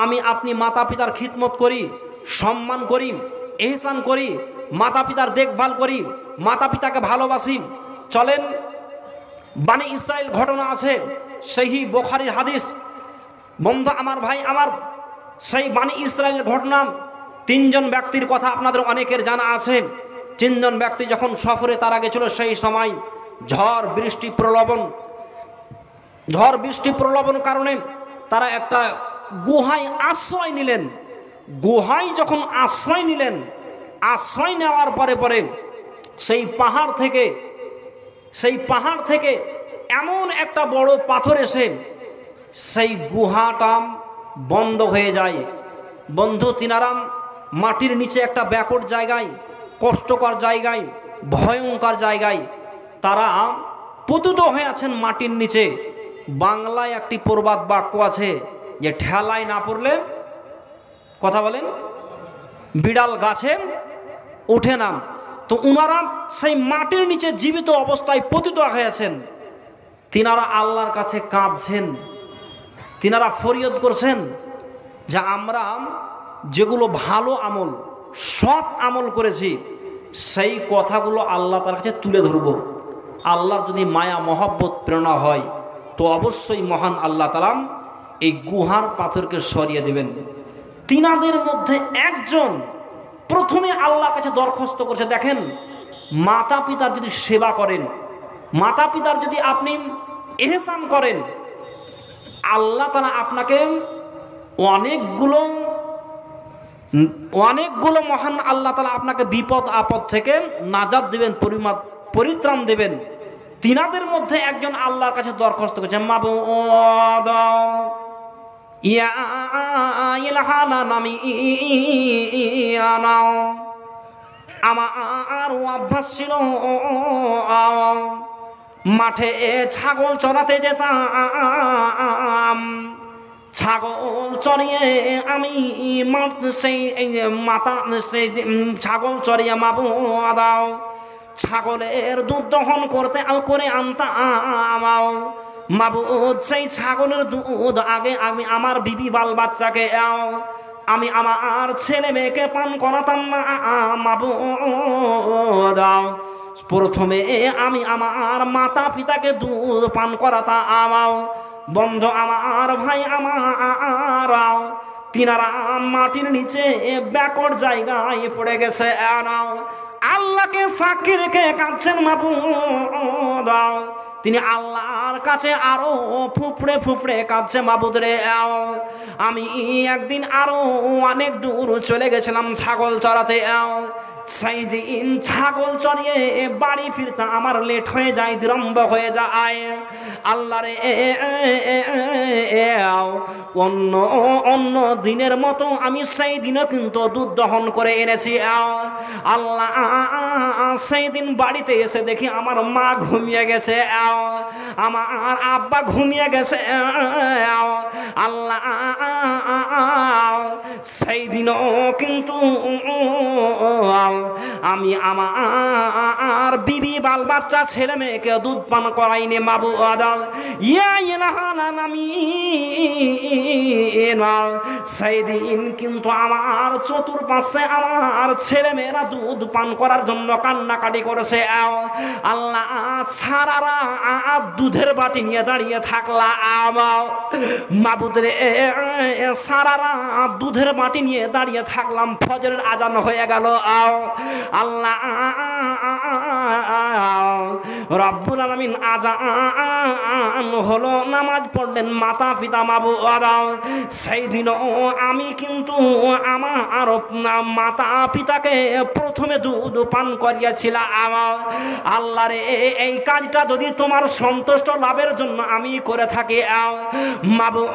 আমি আপনি মাতা পিতার খিদমত করি, সম্মান করি, ইহসান করি, মাতা পিতার দেখভাল করি, মাতা পিতাকে ভালোবাসি, চলেন বানি ইসরাইল ঘটনা আছে, সেই বুখারীর হাদিস। বন্ধু আমার, ভাই আমার, সেই বানি ইসরাইলের ঘটনা, তিনজন ব্যক্তির কথা আপনাদের অনেকের জানা আছে। তিনজন ব্যক্তি যখন সফরে তারা গেছিল, সেই সময় ঝড় বৃষ্টি প্রলোভন কারণে তারা একটা গুহায় আশ্রয় নিলেন। গুহায় যখন আশ্রয় নিলেন, আশ্রয় নেওয়ার পরে সেই পাহাড় থেকে এমন একটা বড় পাথর এসে সেই গুহাটা বন্ধ হয়ে যায়। বন্ধু, তিনারাম মাটির নিচে একটা ব্যাকট জায়গায়, কষ্টকর জায়গায়, ভয়ঙ্কর জায়গায় তারা পতিত হয়ে আছেন মাটির নিচে। বাংলায় একটি প্রবাদ বাক্য আছে যে ঠেলায় না পড়লে, কথা বলেন, বিড়াল গাছে ওঠে না। তো উনারা সেই মাটির নিচে জীবিত অবস্থায় পতিত হয়ে আছেন। তিনারা আল্লাহর কাছে কাঁদছেন, তিনারা ফরিয়াদ করছেন যে আমরা যেগুলো ভালো আমল, সৎ আমল করেছি, সেই কথাগুলো আল্লাহ তার কাছে তুলে ধরব। আল্লাহর যদি মায়া মহব্বত প্রেরণা হয় তো অবশ্যই মহান আল্লাহ তাআলা এই গুহার পাথরকে সরিয়ে দেবেন। তিনাদের মধ্যে একজন প্রথমে আল্লাহর কাছে দরখাস্ত করছে, দেখেন, মাতা পিতার যদি সেবা করেন, মাতা পিতার যদি আপনি ইহসান করেন, আল্লাহ তাআলা আপনাকে অনেকগুলো মহান আল্লাহ তাআলা আপনাকে বিপদ আপদ থেকে নাজাত দেবেন, পরিত্রাণ দেবেন। তিনাদের মধ্যে একজন আল্লাহর কাছে দরখাস্ত করেছে, মাবুদ ইয়া ইলাহানা নামি আনাও, আমার অভ্যাস ছিল মাঠে ছাগল চড়াতে যেতাম, ছাগল চড়িয়ে আমি সেই ছাগল চড়িয়ে মাবুদ ছাগলের দুধ দহন করে আনতাম। মাবুদ সেই ছাগলের দুধ আগে আমি আমার বিবি বাল বাচ্চাকে আমি আমার ছেলে মেয়েকে পান করাতাম না। মাবুদ প্রথমে আমি আমার মাতা পিতাকে দুধ পান করাতাম। বন্ধু আমার, ভাই আমার, তিনারা মাটির নিচে ব্যাকট জায়গায় পড়ে গেছে, আল্লাহকে সাক্ষী রেখে কাঁদছেন। মাবুদ তিনি আল্লাহর কাছে আরো ফুফড়ে ফুফড়ে কাঁদছে, মাবুদ রে আমি একদিন আরো অনেক দূর চলে গেছিলাম ছাগল চড়াতে, সেই দিন ছাগল চড়িয়ে বাড়ি ফিরতে আমার লেট হয়ে যায়, বিলম্ব হয়ে যায়। আল্লাহ রে অন্য অন্য দিনের মতো আমি সেই দিনও কিন্তু দুধ দহন করে এনেছি। আল্লাহ সেই দিন বাড়িতে এসে দেখি আমার মা ঘুমিয়ে গেছে, আমার আব্বা ঘুমিয়ে গেছে। আল্লাহ সেই দিনও কিন্তু আমি আমার বিবি বাল বাচ্চা ছেলে মেয়েকে দুধ পান করাইনি মাবুদ। সেই দিন কিন্তু আমার চতুর্পাশে আমার ছেলে মেয়েরা দুধ পান করার জন্য কান্নাকাটি করেছে। আল্লাহ সারা রাত দুধের বাটি নিয়ে দাঁড়িয়ে থাকলাম মাবুদ রে, সারা রাত দুধের বাটি নিয়ে দাঁড়িয়ে থাকলাম। ফজরের আজান হয়ে গেল। আল্লাহ রব্বুল আলামিন আজান হলো, নামাজ পড়লেন মাতা পিতা মাবুদ। সেই দিনও আমি কিন্তু আমার মাতা পিতাকে প্রথমে দুধ পান করিয়েছিলাম। আল্লাহ রে এই কাজটা যদি তোমার সন্তুষ্ট লাভের জন্য আমি করে থাকি মাবুদ,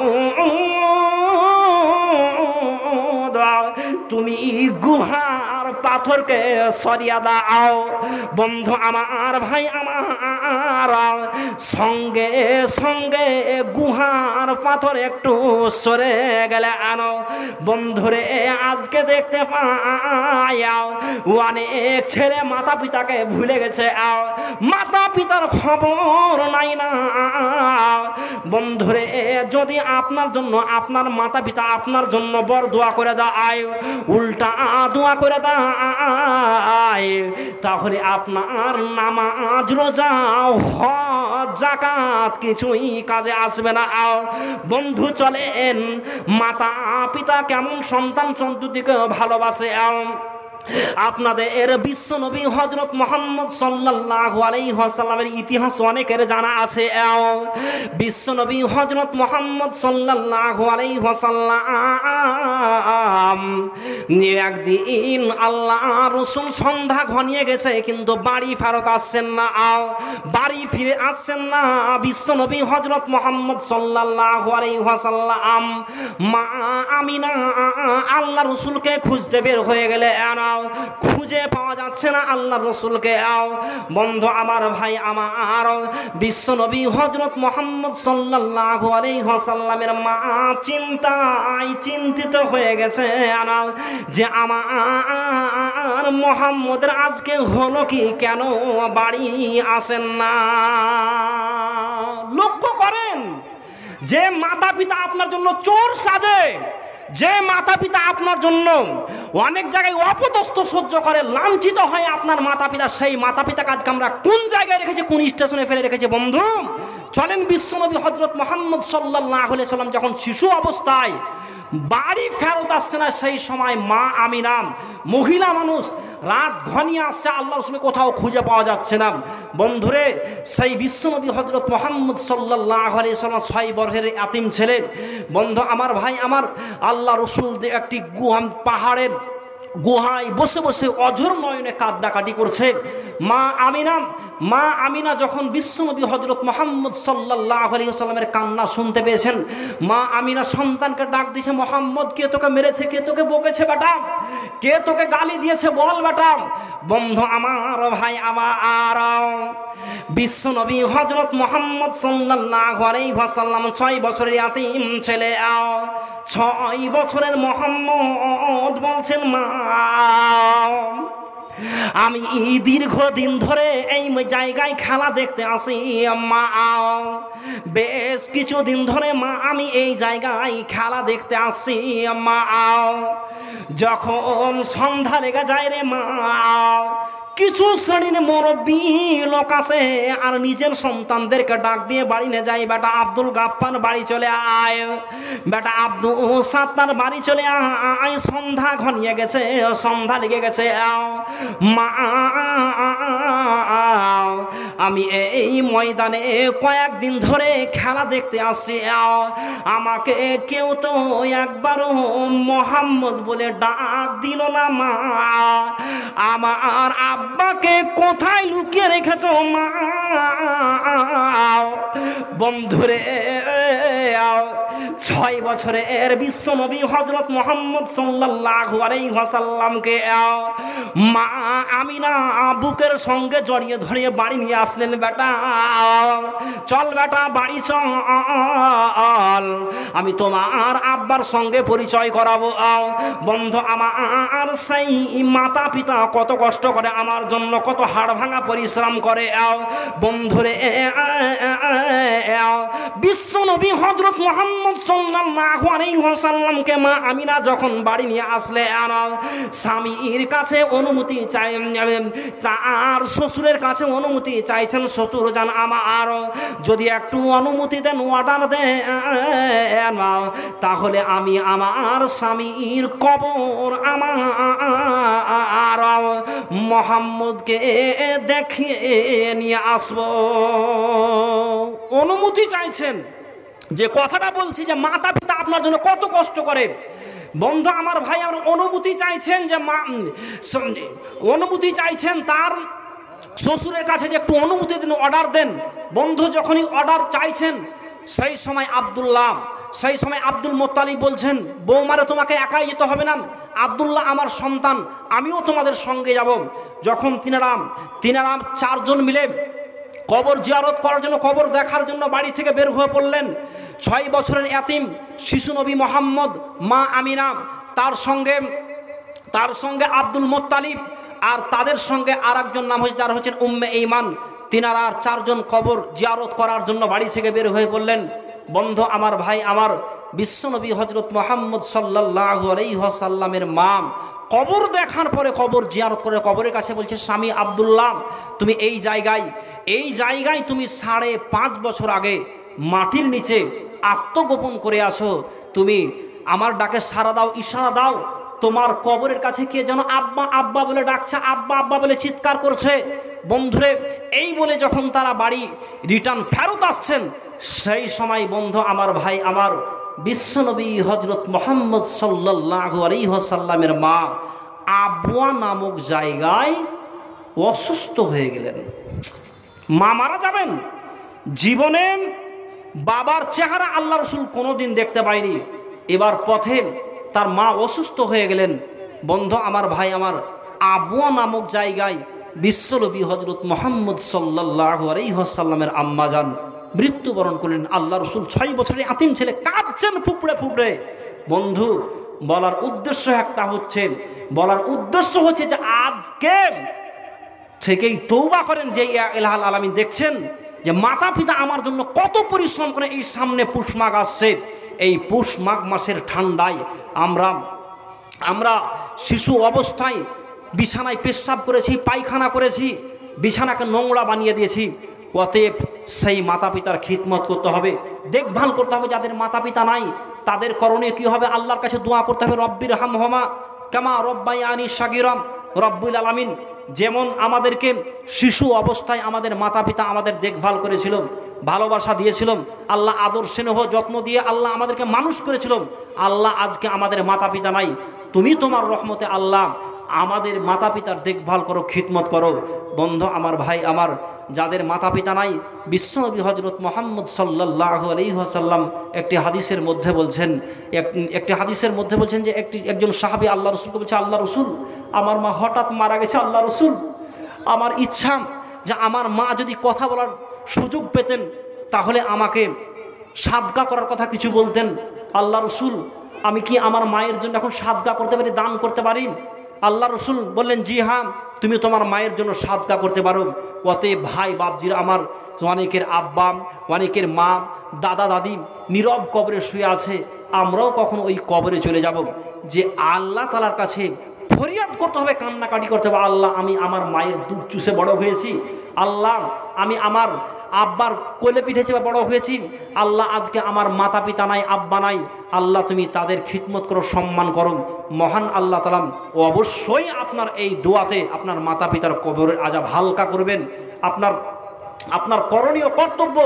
তুমি গুহার পাথরকে সরিয়ে দাও। বন্ধু আমার, ভাই আমার, সঙ্গে সঙ্গে গুহার পাথর একটু সরে গেলে আনো। বন্ধুরে আজকে দেখতে পাই অনেক ছেলে মাতা পিতাকে ভুলে গেছে, মাতা পিতার খবর নাই না। বন্ধুরে যদি আপনার জন্য আপনার মাতা পিতা আপনার জন্য বড় দোয়া করে দেয়, উল্টা দোয়া করে দেয়, তাহলে আপনার নামাজ রোজা হজ যাকাত কিছুই কাজে আসবে না। বন্ধু চলেন মাতা পিতা কেমন সন্তান সন্ততিকে ভালোবাসে। আপনাদের বিশ্ব নবী হযরত মুহাম্মদ সাল্লাল্লাহু আলাইহি ওয়াসাল্লামের ইতিহাস অনেকের জানা আছে। বিশ্ব নবী হযরত মুহাম্মদ সাল্লাল্লাহু আলাইহি ওয়াসাল্লাম একদিন আল্লাহ রাসূল সন্ধ্যা ঘনিয়ে গেছে কিন্তু বাড়ি ফেরত আসছেন না, বাড়ি ফিরে আসছেন না। বিশ্ব নবী হযরত মুহাম্মদ সাল্লাল্লাহু আলাইহি ওয়াসাল্লাম মা আমিনা আল্লাহ রাসূলকে খুঁজতে বের হয়ে গেলে, খুঁজে পাওয়া যাচ্ছে না আল্লাহ রসুলকে। বন্ধু আমার, ভাই আমার, বিশ্ব নবী হযরত মুহাম্মদ সাল্লাল্লাহু আলাইহি ওয়াসাল্লামের মা চিন্তায় চিন্তিত হয়ে গেছে যে আমার মুহাম্মদের আজকে হলো কি, কেন বাড়ি আসেন না। লক্ষ্য করেন যে মাতা পিতা আপনার জন্য চোর সাজে, যে মাতা পিতা আপনার জন্য অনেক জায়গায় অপদস্থ সহ্য করে, লাঞ্ছিত হয় আপনার মাতা পিতা, সেই মাতা পিতাকে আজকে আমরা কোন জায়গায় রেখেছি, কোন স্টেশনে ফেলে রেখেছি। বন্ধু চলেন বিশ্বনবী হযরত মুহাম্মদ সাল্লাল্লাহু আলাইহি ওয়াসাল্লাম যখন শিশু অবস্থায় বাড়ি ফেরত আসছে না, সেই সময় মা আমিনা মহিলা মানুষ রাত ঘনিয়ে আসছে, আল্লাহ রাসূলকে কোথাও খুঁজে পাওয়া যাচ্ছে না। বন্ধুরে সেই বিশ্বনবী হযরত মুহাম্মদ সাল্লাল্লাহু আলাইহি ওয়াসাল্লাম 6 বছরের এতিম ছিলেন। বন্ধু আমার, ভাই আমার, আল্লাহ রাসূল একটি পাহাড়ের গুহায় বসে বসে অঝোর নয়নে কাঁদাকাটি করছে। মা আমিনা যখন বিশ্বনবী হযরত মুহাম্মদ সাল্লাল্লাহু আলাইহি ওয়াসাল্লামের কান্না শুনতে পেয়েছেন, মা আমিনা সন্তানকে ডাক দিয়েছে, মুহাম্মদ কে তোকে মেরেছে, কে তোকে বকেছে বেটা, কে তোকে গালি দিয়েছে বল বেটা। বন্ধু আমার, ভাই আমার, বিশ্বনবী হযরত মুহাম্মদ সাল্লাল্লাহু আলাইহি ওয়াসাল্লাম 6 বছরের এতিম ছেলে। 6 বছরের মুহাম্মদ বলছেন, মা আমি দীর্ঘদিন ধরে এই জায়গায় খেলা দেখতে আসি মা, বেশ কিছুদিন ধরে মা আমি এই জায়গায় খেলা দেখতে আসি মা। যখন সন্ধ্যা লেগে যায় রে মা, কিছু শ্রেণীর মুরব্বী লোক আছে আর নিজের সন্তানদেরকে ডাক দিয়ে বাড়ি নিয়ে যায়, বেটা আব্দুল গাফফার বাড়ি চলে আয়, বেটা আব্দুল সাত্তার বাড়ি চলে আয়, সন্ধ্যা ঘনিয়ে গেছে, সন্ধ্যা লেগে গেছে, মা আমি এই ময়দানে কয়েকদিন ধরে খেলা দেখতে আসছি, আমাকে কেউ তো একবারও মোহাম্মদ বলে ডাক দিল না, মা আমার আব্বাকে কোথায় লুকিয়ে রেখেছো মা? বন্ধুরে 6 বছরের বিশ্বনবী হযরত মুহাম্মদ সাল্লাল্লাহু আলাইহি ওয়াসাল্লামকে মা আমিনা বুকের সঙ্গে জড়িয়ে ধরে বাড়ি নিয়ে আসলেন, বেটা চল বেটা বাড়ি চল, আমি তোমার আব্বার সঙ্গে পরিচয় করাবো। বন্ধু আমার সেই মাতা পিতা কত কষ্ট করে আমার জন্য, কত হাড় ভাঙা পরিশ্রম করে। বন্ধুরে বিশ্বনবী হযরত মুহাম্মদ সাল্লাল্লাহু আলাইহি ওয়াসাল্লামকে মা আমিনা যখন বাড়ি নিয়ে আসলে স্বামীর কাছে অনুমতি চাই, তার শ্বশুরের কাছে অনুমতি চাইছেন, শ্বশুর জান আমার যদি একটু অনুমতি দেন, অর্ডার দেন, তাহলে আমি আমার স্বামীর কবর আমার মোহাম্মদকে দেখিয়ে নিয়ে আসব। অনুমতি চাইছেন, যে কথাটা বলছি যে মাতা পিতা আপনার জন্য কত কষ্ট করে। বন্ধু আমার ভাই আমার অনুমতি চাইছেন, যে মা অনুমতি চাইছেন তার শ্বশুরের কাছে যে একটু অনুমতি দিন, অর্ডার দেন। বন্ধু যখনই অর্ডার চাইছেন সেই সময় আব্দুল মুত্তালিব বলছেন, বৌমারে তোমাকে একাই যেতে হবে না, আব্দুল্লাহ আমার সন্তান, আমিও তোমাদের সঙ্গে যাব। যখন তিনারা 4 জন মিলে কবর জিয়ারত করার জন্য, কবর দেখার জন্য বাড়ি থেকে বের হয়ে পড়লেন। 6 বছরের এতিম শিশু নবী মোহাম্মদ, মা আমিনা, তার সঙ্গে আব্দুল মুত্তালিব, আর তাদের সঙ্গে আর একজন নাম হচ্ছে যার হচ্ছেন M.B.A.J.Channel। তিনারা 4 জন কবর জিয়ারত করার জন্য বাড়ি থেকে বের হয়ে পড়লেন। বন্ধু আমার ভাই আমার বিশ্বনবী হযরত মুহাম্মদ সাল্লাল্লাহু আলাইহি ওয়াসাল্লামের মা কবর দেখার পরে, কবর জিয়ারত করে কবরের কাছে বলছে, স্বামী আব্দুল্লাহ তুমি এই জায়গায় তুমি 5.5 বছর আগে মাটির নিচে আত্মগোপন করে আছো, তুমি আমার ডাকে সাড়া দাও, ইশারা দাও, তোমার কবরের কাছে কে যেন আব্বা আব্বা বলে ডাকছে, আব্বা আব্বা বলে চিৎকার করছে। বন্ধুরে এই বলে যখন তারা বাড়ি রিটার্ন ফেরত আসছেন, সেই সময় বন্ধু আমার ভাই আমার বিশ্বনবী হযরত মুহাম্মদ সাল্লাল্লাহু আলাইহি ওয়াসাল্লামের মা আবওয়া নামক জায়গায় অসুস্থ হয়ে গেলেন। মা মারা যাবেন, জীবনে বাবার চেহারা আল্লাহ রসুল কোনোদিন দেখতে পায়নি, এবার পথে তার মা অসুস্থ হয়ে গেলেন। বন্ধু আমার ভাই আমার আবওয়া নামক জায়গায় বিশ্বনবী হযরত মুহাম্মদ সাল্লাল্লাহু আলাইহি ওয়াসাল্লামের আম্মা জান মৃত্যুবরণ করলেন। আল্লাহ রসুল 6 বছরের আতিম ছেলে কাঁদছেন ফুপড়ে। বন্ধু বলার উদ্দেশ্য হচ্ছে যে আজকে থেকেই তওবা করেন, যে ইলাহুল আলামিন দেখছেন যে মাতা পিতা আমার জন্য কত পরিশ্রম করে। এই সামনে পুষ মাঘ আসছে, এই পুষ মাঘ মাসের ঠান্ডায় আমরা শিশু অবস্থায় বিছানায় পেশাব করেছি, পায়খানা করেছি, বিছানাকে নোংরা বানিয়ে দিয়েছি। অতএব সেই মাতা পিতার খিদমত করতে হবে, দেখভাল করতে হবে। যাদের মাতা পিতা নাই তাদের করণীয় কী হবে? আল্লাহর কাছে দোয়া করতে হবে, রব্বির হামহুমা কামা রব্বায়ানি সাগীরা। রব্বুল আলামিন যেমন আমাদেরকে শিশু অবস্থায় আমাদের মাতা পিতা আমাদের দেখভাল করেছিল, ভালোবাসা দিয়েছিল, আল্লাহ আদর স্নেহ যত্ন দিয়ে আল্লাহ আমাদেরকে মানুষ করেছিল। আল্লাহ আজকে আমাদের মাতা পিতা নাই, তুমি তোমার রহমতে আল্লাহ আমাদের মাতা পিতার দেখভাল করো, খিদমত করো। বন্ধু আমার ভাই আমার যাদের মাতা পিতা নাই, বিশ্বনবী হযরত মুহাম্মদ সাল্লাল্লাহু আলাইহি ওয়াসাল্লাম একটি হাদিসের মধ্যে বলছেন যে একজন সাহাবী আল্লাহ রসুলকে বলছে, আল্লাহ রসুল আমার মা হঠাৎ মারা গেছে, আল্লাহ রসুল আমার ইচ্ছা যে আমার মা যদি কথা বলার সুযোগ পেতেন তাহলে আমাকে সাদকা করার কথা কিছু বলতেন। আল্লাহ রসুল আমি কি আমার মায়ের জন্য এখন সাদকা করতে পারি, দান করতে পারি? আল্লাহ রসুল বললেন, জি হ্যাঁ তুমি তোমার মায়ের জন্য সাদকা করতে পারো। অতএব ভাই বাপজিরা আমার, অনেকের আব্বা, অনেকের মা, দাদা দাদি নীরব কবরে শুয়ে আছে, আমরাও কখনো ওই কবরে চলে যাব। যে আল্লাহ তাআলার কাছে ফরিয়াদ করতে হবে, কান্নাকাটি করতে হবে, আল্লাহ আমি আমার মায়ের দুধ চুষে বড় হয়েছি, আল্লাহ আমি আমার আব্বার কোলে পিঠেছে বড় হয়েছি, আল্লাহ আজকে আমার মাতা পিতা নাই, আব্বা নাই, আল্লাহ তুমি তাদের খিদমত করো, সম্মান করো। মহান আল্লাহ তাআলা অবশ্যই আপনার এই দোয়াতে আপনার মাতা পিতার কবরের আযাব হালকা করবেন। আপনার করণীয় কর্তব্য,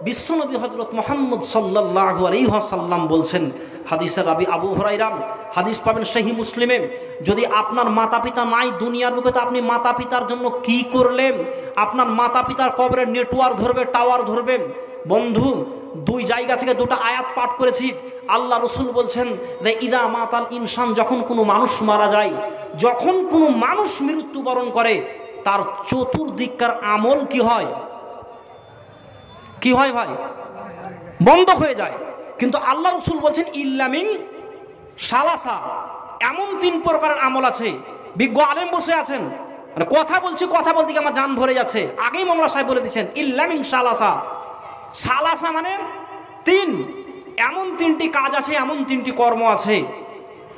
বিশ্বনবী হযরত মুহাম্মদ সাল্লাল্লাহু আলাইহি ওয়াসাল্লাম বলছেন, হাদিসের রাবি আবু হুরায়রা, হাদিস পাবেন সহিহ মুসলিমে, যদি আপনার মাতা পিতা নাই দুনিয়ার বুকে, তো আপনি মাতা পিতার জন্য কি করলেন? আপনার মাতা পিতার কবরে নেটওয়ার্ক ধরবে, টাওয়ার ধরবে। বন্ধু, দুই জায়গা থেকে দুটো আয়াত পাঠ করেছি। আল্লাহ রসুল বলছেন যে ইদা মাতাল ইনসান, যখন কোনো মানুষ মারা যায়, যখন কোনো মানুষ মৃত্যুবরণ করে, তার চতুর্দিককার আমল কি হয়? কি হয় ভাই? বন্ধ হয়ে যায়। কিন্তু আল্লাহ রসুল বলছেন ইল্লামিন সালাসা, এমন 3 প্রকারের আমল আছে। বিজ্ঞ আলেম বসে আছেন, মানে কথা বলছি, কথা বলতে গিয়ে আমার জান ভরে যাচ্ছে। আগেই মোল্লা সাহেব বলে দিচ্ছেন ইল্লামিন সালাসা। সালাসা মানে 3, এমন 3টি কাজ আছে, এমন 3টি কর্ম আছে,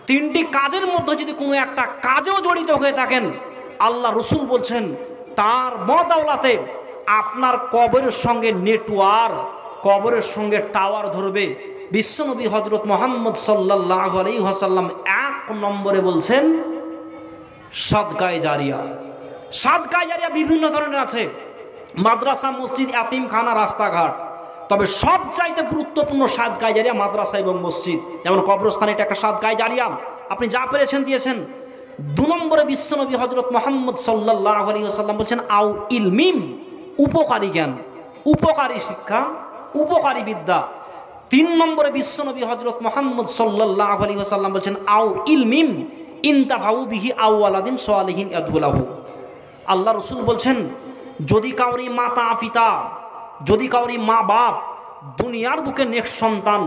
3টি কাজের মধ্যে যদি কোনো একটা কাজেও জড়িত হয়ে থাকেন, আল্লাহ রসুল বলছেন তার বদৌলতে আপনার কবরের সঙ্গে নেটওয়ার্ক, কবরের সঙ্গে টাওয়ার ধরবে। বিশ্বনবী হযরত মুহাম্মদ সাল্লাল্লাহু আলাইহি ওয়াসাল্লাম 1 নম্বরে বলছেন সাদকায়ে জারিয়া। সাদকায়ে জারিয়া বিভিন্ন ধরনের আছে, মাদ্রাসা, মসজিদ, এতিমখানা, রাস্তাঘাট। তবে সবচাইতে গুরুত্বপূর্ণ সাদকায়ে জারিয়া মাদ্রাসা এবং মসজিদ। যেমন কবরস্থানে এটা একটা সাদকায়ে জারিয়া, আপনি যা পেরেছেন দিয়েছেন। 2 নম্বরে বিশ্বনবী হযরত মুহাম্মদ সাল্লাল্লাহু আলাইহি ওয়াসাল্লাম বলছেন আউ ইলমিম, উপকারী জ্ঞান, উপকারী শিক্ষা, উপকারী বিদ্যা। 3 নম্বরে বিশ্বনবী হযরত মুহাম্মদ সাল্লাল্লাহু আলাইহি ওয়াসাল্লাম বলছেন আউ ইলমিম ইনতাফাউ বিহি আওয়ালাদিন সালিহিন ইয়াদুলাহু। আল্লাহ রসুল বলছেন যদি কাউরি মাতা পিতা, যদি কাউরি মা বাপ দুনিয়ার বুকে নেক্সট সন্তান,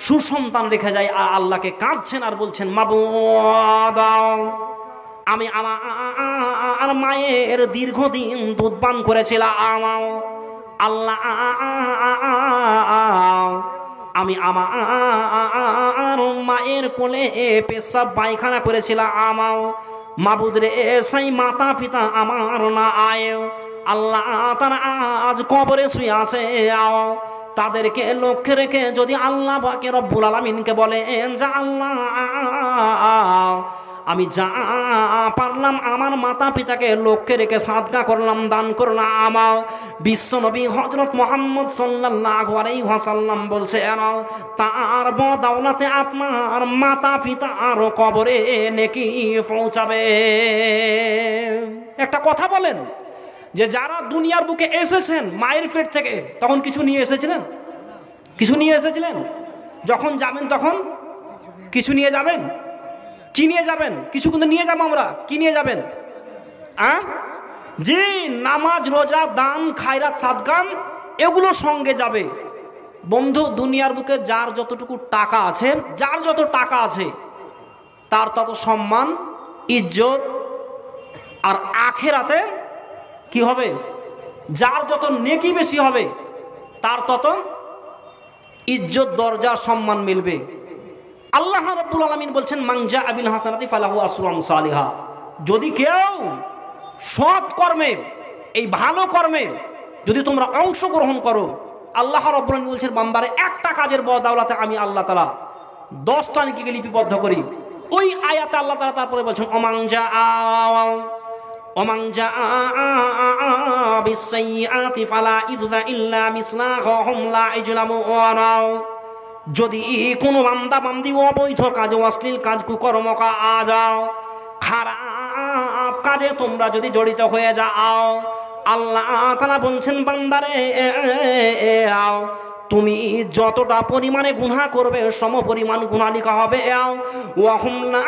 সুসন্তান রেখে যায়, আর আল্লাহকে কাঁদছেন আর বলছেন মাবুদ, আমি আমার মায়ের দীর্ঘদিন দুধ পান করেছিলাম, আল্লাহ আমি আমার মায়ের কোলে পেশাব পায়খানা করেছিলাম, মাবুদ রে সেই মাতা পিতা আমার না আয়, আল্লাহ তারা আজ কবরে শুয়ে আছে, তাদেরকে লক্ষ্যে রেখে যদি আল্লাহ পাক রব্বুল আলামিনকে বলেন যে আল্লাহ আমি যা পারলাম আমার মাতা পিতাকে লক্ষ্যে রেখে সাদকা করলাম, দান করলাম। বিশ্বনবী হযরত মুহাম্মদ সাল্লাল্লাহু আলাইহি ওয়াসাল্লাম বলছেন তার বদৌলতে আপনার মাতা পিতার কবরে নেকি পৌঁছাবে। একটা কথা বলেন, যে যারা দুনিয়ার বুকে এসেছেন মায়ের পেট থেকে, তখন কিছু নিয়ে এসেছিলেন? কিছু নিয়ে এসেছিলেন? যখন যাবেন তখন কিছু নিয়ে যাবেন? কি নিয়ে যাবেন? কিছু কিন্তু নিয়ে যাবো আমরা। কি নিয়ে যাবেন? জি, নামাজ, রোজা, দান, খায়রাত, সাদকান, এগুলো সঙ্গে যাবে। বন্ধু, দুনিয়ার বুকে যার যতটুকু টাকা আছে, যার যত টাকা আছে তার তত সম্মান, ইজ্জত, আর আখেরাতে কি হবে? যার যত নেকি বেশি হবে তার তত ইজ্জত, দরজা, সম্মান মিলবে। আল্লাহ রাব্বুল আলামিন বলছেন মানজা আবিল হাসানাতি ফালাহু আশরু আমসালিহা। যদি কেউ সৎ কর্মে, এই ভালো কর্মে যদি তোমরা অংশগ্রহণ করো, আল্লাহ রাব্বুল আলামিন বলছেন বান্দারে একটা কাজের বদৌলতে আমি আল্লাহ তাআলা 10টা নেকিকে লিপিবদ্ধ করি। ওই আয়াতে আল্লাহ তাআলা তারপরে বলছেন ওমানজা বিসাইয়্যাতি ফালা ইযা ইল্লা মিসলাহুম লা ইজলামুন। যদি কোনো বান্দা বান্দি অবৈধ কাজ, অশ্লীল কাজ, কুকর্ম কাজ, খারাপ কাজে তোমরা যদি জড়িত হয়ে যাও, আল্লাহ তাআলা বলছেন বান্দারে তুমি যতটা পরিমাণে গুনাহ করবে সম পরিমাণ গুনাহ লিখা হবে। ওয়াহুম লা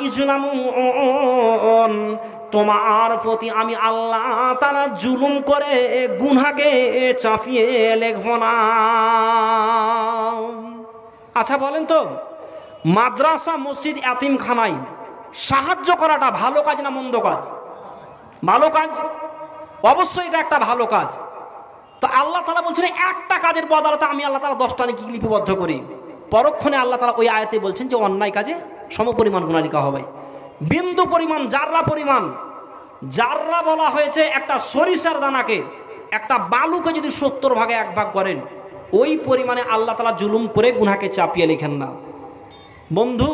ইজলামুন, তোমার প্রতি আমি আল্লাহ তাআলা জুলুম করে গুনাহকে চাপিয়ে লিখব না। আচ্ছা বলেন তো, মাদ্রাসা, মসজিদ, এতিমখানায় সাহায্য করাটা ভালো কাজ না মন্দ কাজ? ভালো কাজ, অবশ্যই এটা একটা ভালো কাজ। তো আল্লাহ তাআলা বলছেন একটা কাজের বদৌলতে আমি আল্লাহ তাআলা 10টা নেকি লিপিবদ্ধ করি। পরক্ষণে আল্লাহ তাআলা ওই আয়াতে বলছেন যে অন্যায় কাজে সমপরিমাণ গুনাহ লিখা হবে। বিন্দু পরিমাণ, জাররা পরিমাণ। জাররা বলা হয়েছে একটা সরিষার দানাকে, একটা বালুকে যদি 70 ভাগে 1 ভাগ করেন, ওই পরিমাণে আল্লাহ তাআলা জুলুম করে গুনাহকে চাপিয়ে লেখেন না। বন্ধু,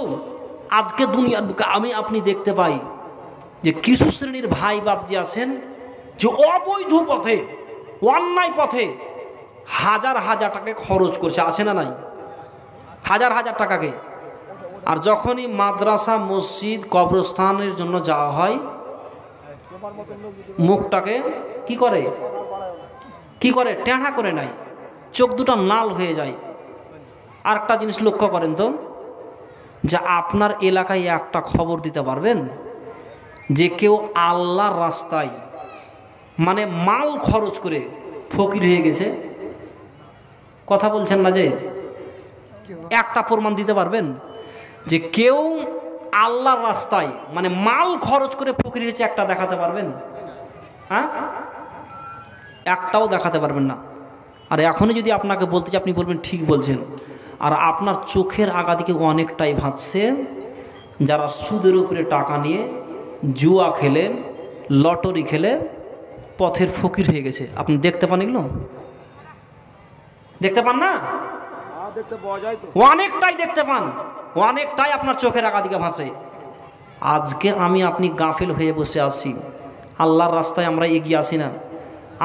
আজকে দুনিয়ার বুকে আমি আপনি দেখতে পাই যে কিছু শ্রেণীর ভাই বাপজি আছেন যে অবৈধ পথে, অন্যায় পথে হাজার হাজার টাকা খরচ করছে, আছে না নাই? হাজার হাজার টাকাকে। আর যখনই মাদ্রাসা, মসজিদ, কবরস্থানের জন্য যাওয়া হয়, মুখটাকে কি করে টেঁড়া করে নাই, চোখ দুটো লাল হয়ে যায়। আর একটা জিনিস লক্ষ্য করেন তো, যে আপনার এলাকায় একটা খবর দিতে পারবেন যে কেউ আল্লাহর রাস্তায় মানে মাল খরচ করে ফকির হয়ে গেছে? কথা বলছেন না? যে একটা প্রমাণ দিতে পারবেন যে কেউ আল্লাহর রাস্তায় মানে মাল খরচ করে ফকির হয়েছে? একটা দেখাতে পারবেন? হ্যাঁ, একটাও দেখাতে পারবেন না। আর এখনই যদি আপনাকে বলতে চাই, আপনি বলবেন ঠিক বলছেন। আর আপনার চোখের আগা দিকে অনেকটাই ভাবছে যারা সুদের উপরে টাকা নিয়ে জুয়া খেলে, লটারি খেলে পথের ফকির হয়ে গেছে। আপনি দেখতে পান এগুলো? দেখতে পান না? অনেকটাই দেখতে পান, অনেকটাই আপনার চোখের আগা দিকে ভাসে। আজকে আমি আপনি গাফেল হয়ে বসে আছি, আল্লাহর রাস্তায় আমরা এগিয়ে আসি না।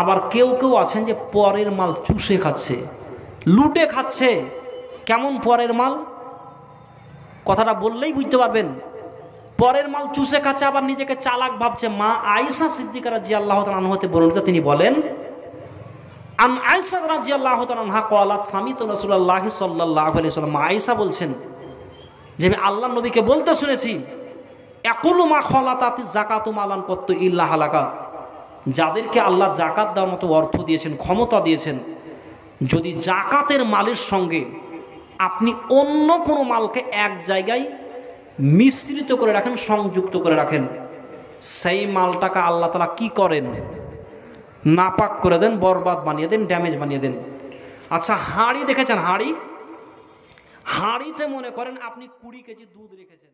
আবার কেউ কেউ আছেন যে পরের মাল চুষে খাচ্ছে, লুটে খাচ্ছে। কেমন পরের মাল? কথাটা বললেই বুঝতে পারবেন। পরের মাল চুষে খাচ্ছে, আবার নিজেকে চালাক ভাবছে। মা আয়েশা সিদ্দিকা রাদিয়াল্লাহু তাআলা আনহা হতে বর্ণিত, তিনি বলেন, আন আয়েশা রাদিয়াল্লাহু তাআলা আনহা ক্বালাত সামিতু রাসূলুল্লাহি সাল্লাল্লাহু আলাইহি ওয়াসাল্লাম। আয়েশা বলছেন যে আমি আল্লাহর নবীকে বলতে শুনেছি, ইয়াকুলু মা খালাতাতি যাকাতু মালান কত্তু ইল্লা হালাকাত। যাদেরকে আল্লাহ জাকাত দেওয়ার মতো অর্থ দিয়েছেন, ক্ষমতা দিয়েছেন, যদি জাকাতের মালের সঙ্গে আপনি অন্য কোনো মালকে এক জায়গায় মিশ্রিত করে রাখেন, সংযুক্ত করে রাখেন, সেই মালটাকে আল্লাহ তাআলা কি করেন? নাপাক করে দেন, বরবাদ বানিয়ে দেন, ড্যামেজ বানিয়ে দেন। আচ্ছা, হাঁড়ি দেখেছেন? হাঁড়িতে মনে করেন আপনি 20 কেজি দুধ রেখেছেন।